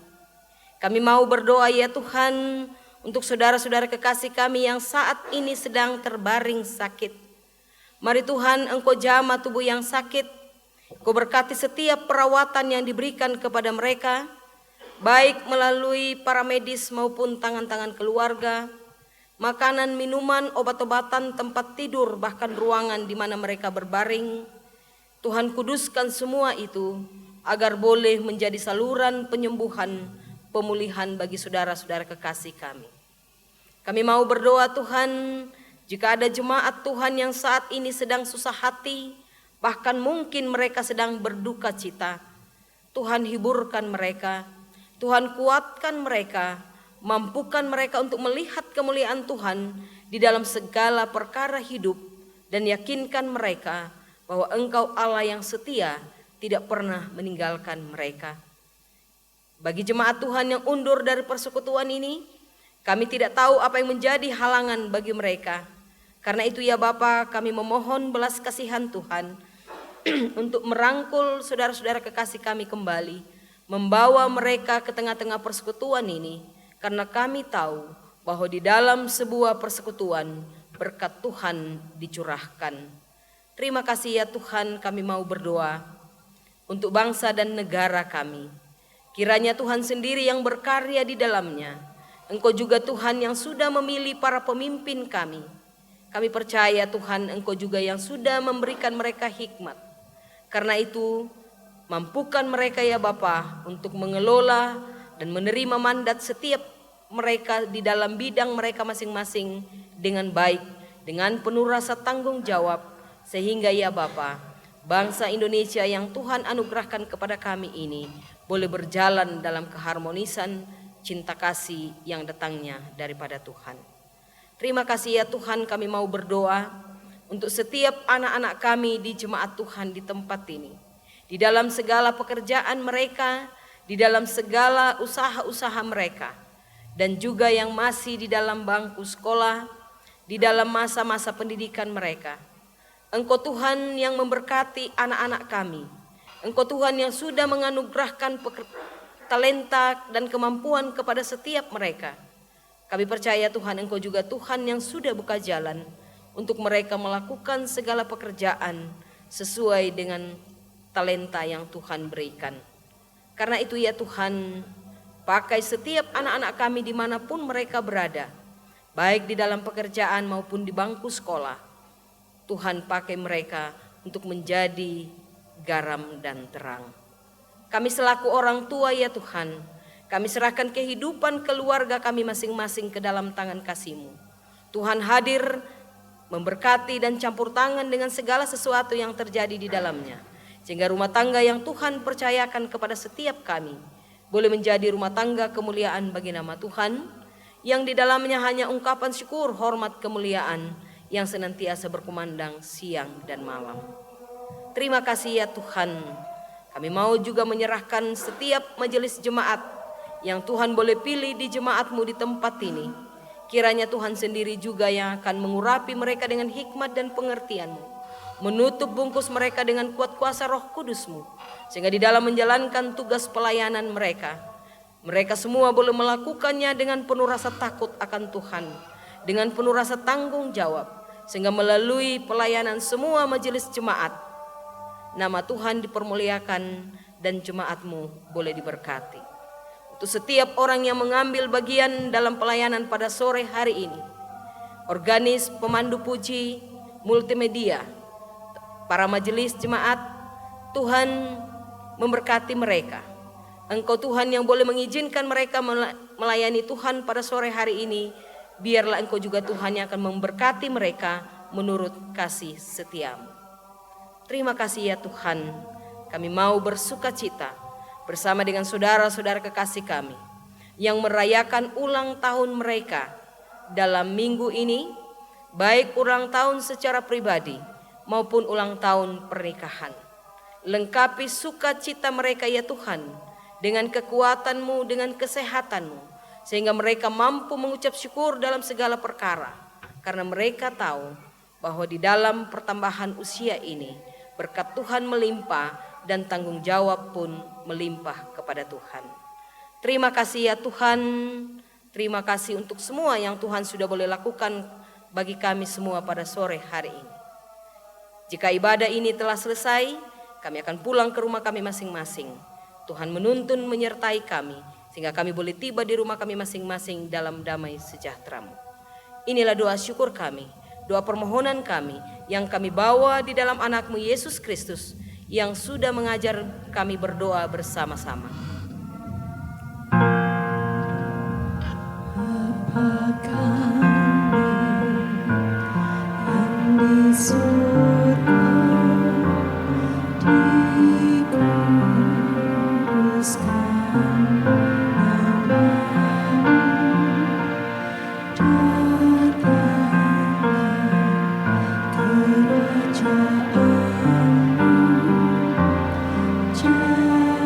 Kami mau berdoa ya Tuhan, untuk saudara-saudara kekasih kami yang saat ini sedang terbaring sakit. Mari Tuhan, Engkau jamah tubuh yang sakit, Engkau berkati setiap perawatan yang diberikan kepada mereka, baik melalui para medis maupun tangan-tangan keluarga, makanan, minuman, obat-obatan, tempat tidur, bahkan ruangan di mana mereka berbaring. Tuhan kuduskan semua itu agar boleh menjadi saluran penyembuhan, pemulihan bagi saudara-saudara kekasih kami. Kami mau berdoa Tuhan, jika ada jemaat Tuhan yang saat ini sedang susah hati, bahkan mungkin mereka sedang berduka cita, Tuhan hiburkan mereka, Tuhan kuatkan mereka, mampukan mereka untuk melihat kemuliaan Tuhan di dalam segala perkara hidup, dan yakinkan mereka bahwa Engkau Allah yang setia, tidak pernah meninggalkan mereka. Bagi jemaat Tuhan yang undur dari persekutuan ini, kami tidak tahu apa yang menjadi halangan bagi mereka. Karena itu ya Bapa, kami memohon belas kasihan Tuhan untuk merangkul saudara-saudara kekasih kami kembali, membawa mereka ke tengah-tengah persekutuan ini, karena kami tahu bahwa di dalam sebuah persekutuan berkat Tuhan dicurahkan. Terima kasih ya Tuhan, kami mau berdoa untuk bangsa dan negara kami. Kiranya Tuhan sendiri yang berkarya di dalamnya. Engkau juga Tuhan yang sudah memilih para pemimpin kami. Kami percaya Tuhan, Engkau juga yang sudah memberikan mereka hikmat. Karena itu, mampukan mereka ya Bapa untuk mengelola dan menerima mandat setiap mereka di dalam bidang mereka masing-masing dengan baik, dengan penuh rasa tanggung jawab, sehingga ya Bapa, bangsa Indonesia yang Tuhan anugerahkan kepada kami ini boleh berjalan dalam keharmonisan cinta kasih yang datangnya daripada Tuhan. Terima kasih ya Tuhan, kami mau berdoa untuk setiap anak-anak kami di jemaat Tuhan di tempat ini. Di dalam segala pekerjaan mereka, di dalam segala usaha-usaha mereka, dan juga yang masih di dalam bangku sekolah, di dalam masa-masa pendidikan mereka. Engkau Tuhan yang memberkati anak-anak kami. Engkau Tuhan yang sudah menganugerahkan talenta dan kemampuan kepada setiap mereka. Kami percaya Tuhan, Engkau juga Tuhan yang sudah buka jalan untuk mereka melakukan segala pekerjaan sesuai dengan talenta yang Tuhan berikan. Karena itu ya Tuhan, pakai setiap anak-anak kami dimanapun mereka berada, baik di dalam pekerjaan maupun di bangku sekolah. Tuhan pakai mereka untuk menjadi garam dan terang. Kami selaku orang tua ya Tuhan, kami serahkan kehidupan keluarga kami masing-masing ke dalam tangan kasih-Mu. Tuhan hadir memberkati dan campur tangan dengan segala sesuatu yang terjadi di dalamnya, sehingga rumah tangga yang Tuhan percayakan kepada setiap kami boleh menjadi rumah tangga kemuliaan bagi nama Tuhan, yang di dalamnya hanya ungkapan syukur, hormat, kemuliaan yang senantiasa berkumandang siang dan malam. Terima kasih ya Tuhan. Kami mau juga menyerahkan setiap majelis jemaat yang Tuhan boleh pilih di jemaat-Mu di tempat ini. Kiranya Tuhan sendiri juga yang akan mengurapi mereka dengan hikmat dan pengertian-Mu, menutup bungkus mereka dengan kuat kuasa Roh Kudus-Mu, sehingga di dalam menjalankan tugas pelayanan mereka, mereka semua boleh melakukannya dengan penuh rasa takut akan Tuhan, dengan penuh rasa tanggung jawab, sehingga melalui pelayanan semua majelis jemaat, nama Tuhan dipermuliakan dan jemaat-Mu boleh diberkati. Untuk setiap orang yang mengambil bagian dalam pelayanan pada sore hari ini, organis, pemandu puji, multimedia, para majelis jemaat, Tuhan memberkati mereka. Engkau Tuhan yang boleh mengizinkan mereka melayani Tuhan pada sore hari ini, biarlah Engkau juga Tuhan yang akan memberkati mereka menurut kasih setia-Mu. Terima kasih ya Tuhan, kami mau bersuka cita bersama dengan saudara-saudara kekasih kami yang merayakan ulang tahun mereka dalam minggu ini, baik ulang tahun secara pribadi maupun ulang tahun pernikahan. Lengkapi sukacita mereka ya Tuhan dengan kekuatan-Mu, dengan kesehatan-Mu, sehingga mereka mampu mengucap syukur dalam segala perkara, karena mereka tahu bahwa di dalam pertambahan usia ini berkat Tuhan melimpah dan tanggung jawab pun melimpah kepada Tuhan. Terima kasih ya Tuhan, terima kasih untuk semua yang Tuhan sudah boleh lakukan bagi kami semua pada sore hari ini. Jika ibadah ini telah selesai, kami akan pulang ke rumah kami masing-masing. Tuhan menuntun menyertai kami, sehingga kami boleh tiba di rumah kami masing-masing dalam damai sejahtera-Mu. Inilah doa syukur kami, doa permohonan kami yang kami bawa di dalam anak-Mu Yesus Kristus, yang sudah mengajar kami berdoa bersama-sama. Bapa kami yang di surga, dikuduskan nama-Mu, datanglah kerajaan-Mu, jadilah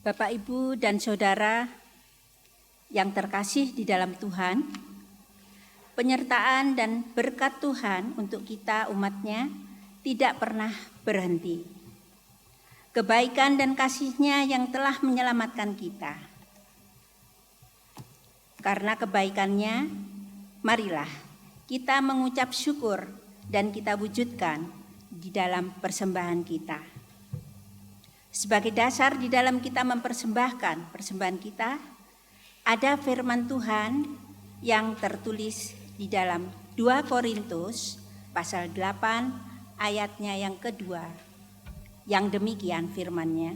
Bapak, Ibu, dan Saudara yang terkasih di dalam Tuhan, penyertaan dan berkat Tuhan untuk kita umat-Nya tidak pernah berhenti. Kebaikan dan kasih-Nya yang telah menyelamatkan kita. Karena kebaikan-Nya, marilah kita mengucap syukur dan kita wujudkan di dalam persembahan kita. Sebagai dasar di dalam kita mempersembahkan persembahan kita, ada firman Tuhan yang tertulis di dalam 2 Korintus pasal 8 ayatnya yang kedua. Yang demikian firman-Nya.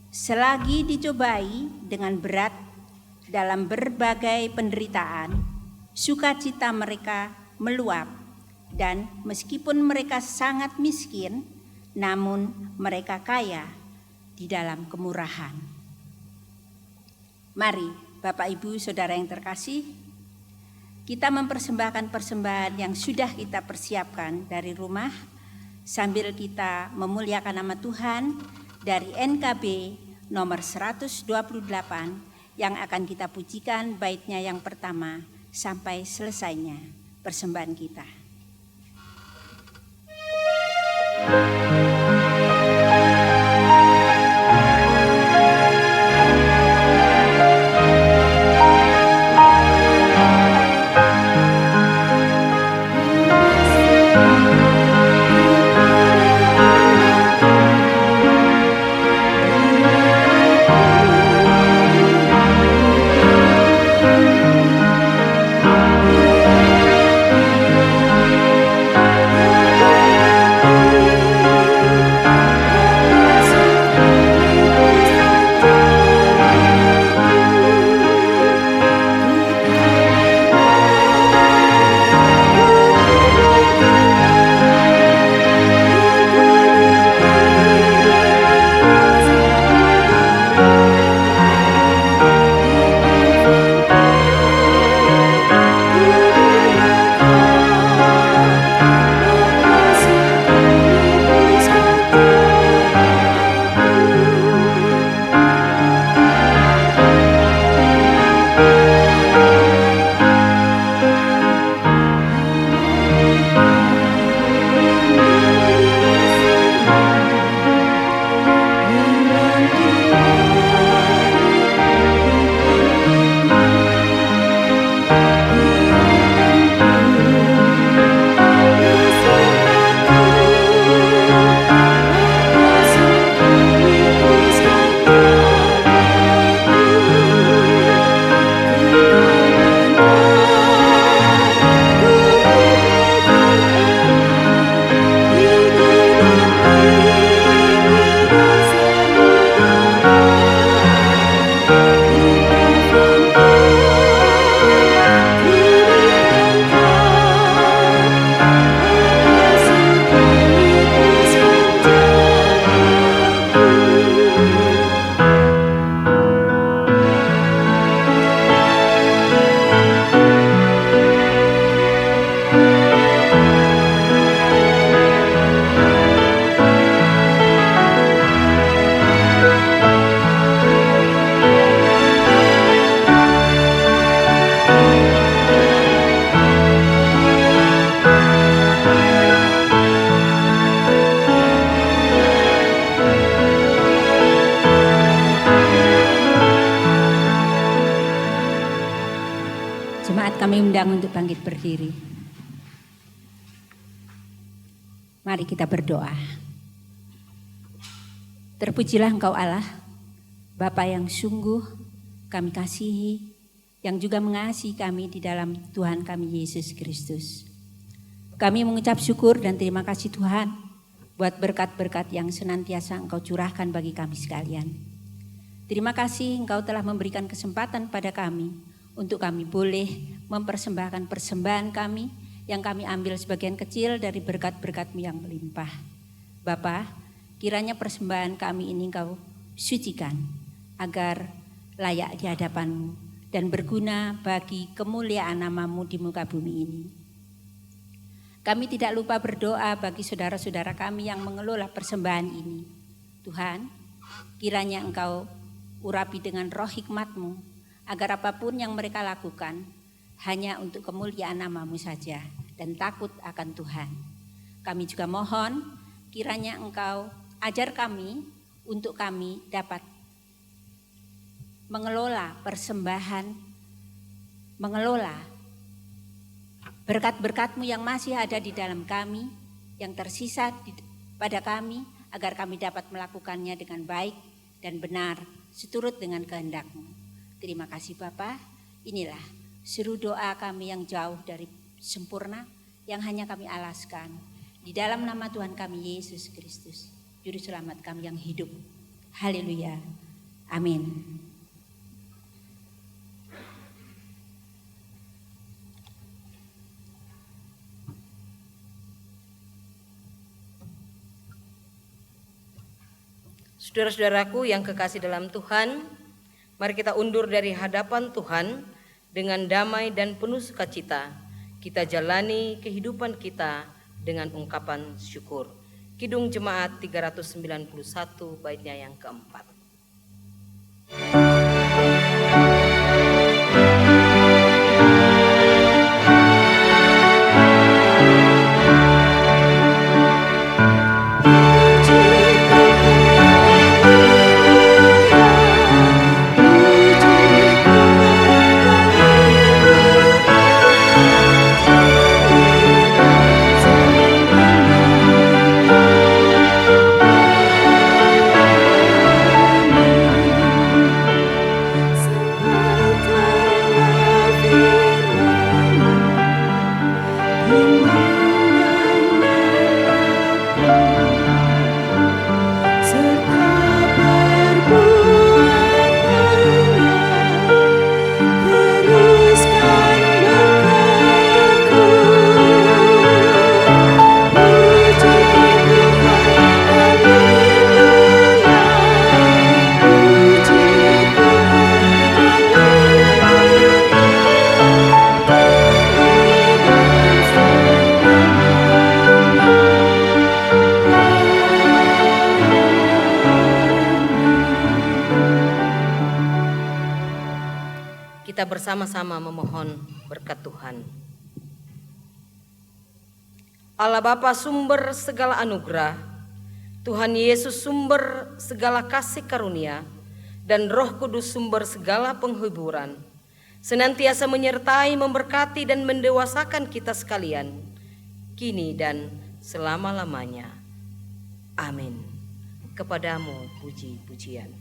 Selagi dicobai dengan berat dalam berbagai penderitaan, sukacita mereka meluap, dan meskipun mereka sangat miskin, namun mereka kaya di dalam kemurahan. Mari Bapak, Ibu, Saudara yang terkasih, kita mempersembahkan persembahan yang sudah kita persiapkan dari rumah, sambil kita memuliakan nama Tuhan dari NKB nomor 128 yang akan kita pujikan baitnya yang pertama sampai selesainya persembahan kita. Kami undang untuk bangkit berdiri. Mari kita berdoa. Terpujilah Engkau Allah, Bapa yang sungguh kami kasihi, yang juga mengasihi kami di dalam Tuhan kami Yesus Kristus. Kami mengucap syukur dan terima kasih Tuhan buat berkat-berkat yang senantiasa Engkau curahkan bagi kami sekalian. Terima kasih Engkau telah memberikan kesempatan pada kami untuk kami boleh mempersembahkan persembahan kami yang kami ambil sebagian kecil dari berkat-berkat-Mu yang melimpah. Bapa, kiranya persembahan kami ini Engkau sucikan agar layak di hadapan-Mu dan berguna bagi kemuliaan nama-Mu di muka bumi ini. Kami tidak lupa berdoa bagi saudara-saudara kami yang mengelola persembahan ini. Tuhan, kiranya Engkau urapi dengan roh hikmat-Mu agar apapun yang mereka lakukan hanya untuk kemuliaan nama-Mu saja dan takut akan Tuhan. Kami juga mohon kiranya Engkau ajar kami untuk kami dapat mengelola persembahan, mengelola berkat-berkat-Mu yang masih ada di dalam kami, yang tersisa pada kami, agar kami dapat melakukannya dengan baik dan benar seturut dengan kehendak-Mu. Terima kasih Bapa. Inilah seru doa kami yang jauh dari sempurna, yang hanya kami alaskan di dalam nama Tuhan kami Yesus Kristus, Juru Selamat kami yang hidup. Haleluya. Amin. Saudara-saudaraku yang kekasih dalam Tuhan, mari kita undur dari hadapan Tuhan dengan damai dan penuh sukacita. Kita jalani kehidupan kita dengan ungkapan syukur. Kidung Jemaat 391 baitnya yang keempat. bersama-sama memohon berkat Tuhan. Allah Bapa sumber segala anugerah, Tuhan Yesus sumber segala kasih karunia, dan Roh Kudus sumber segala penghiburan, senantiasa menyertai, memberkati, dan mendewasakan kita sekalian, kini dan selama-lamanya. Amin. Kepadamu puji-pujian.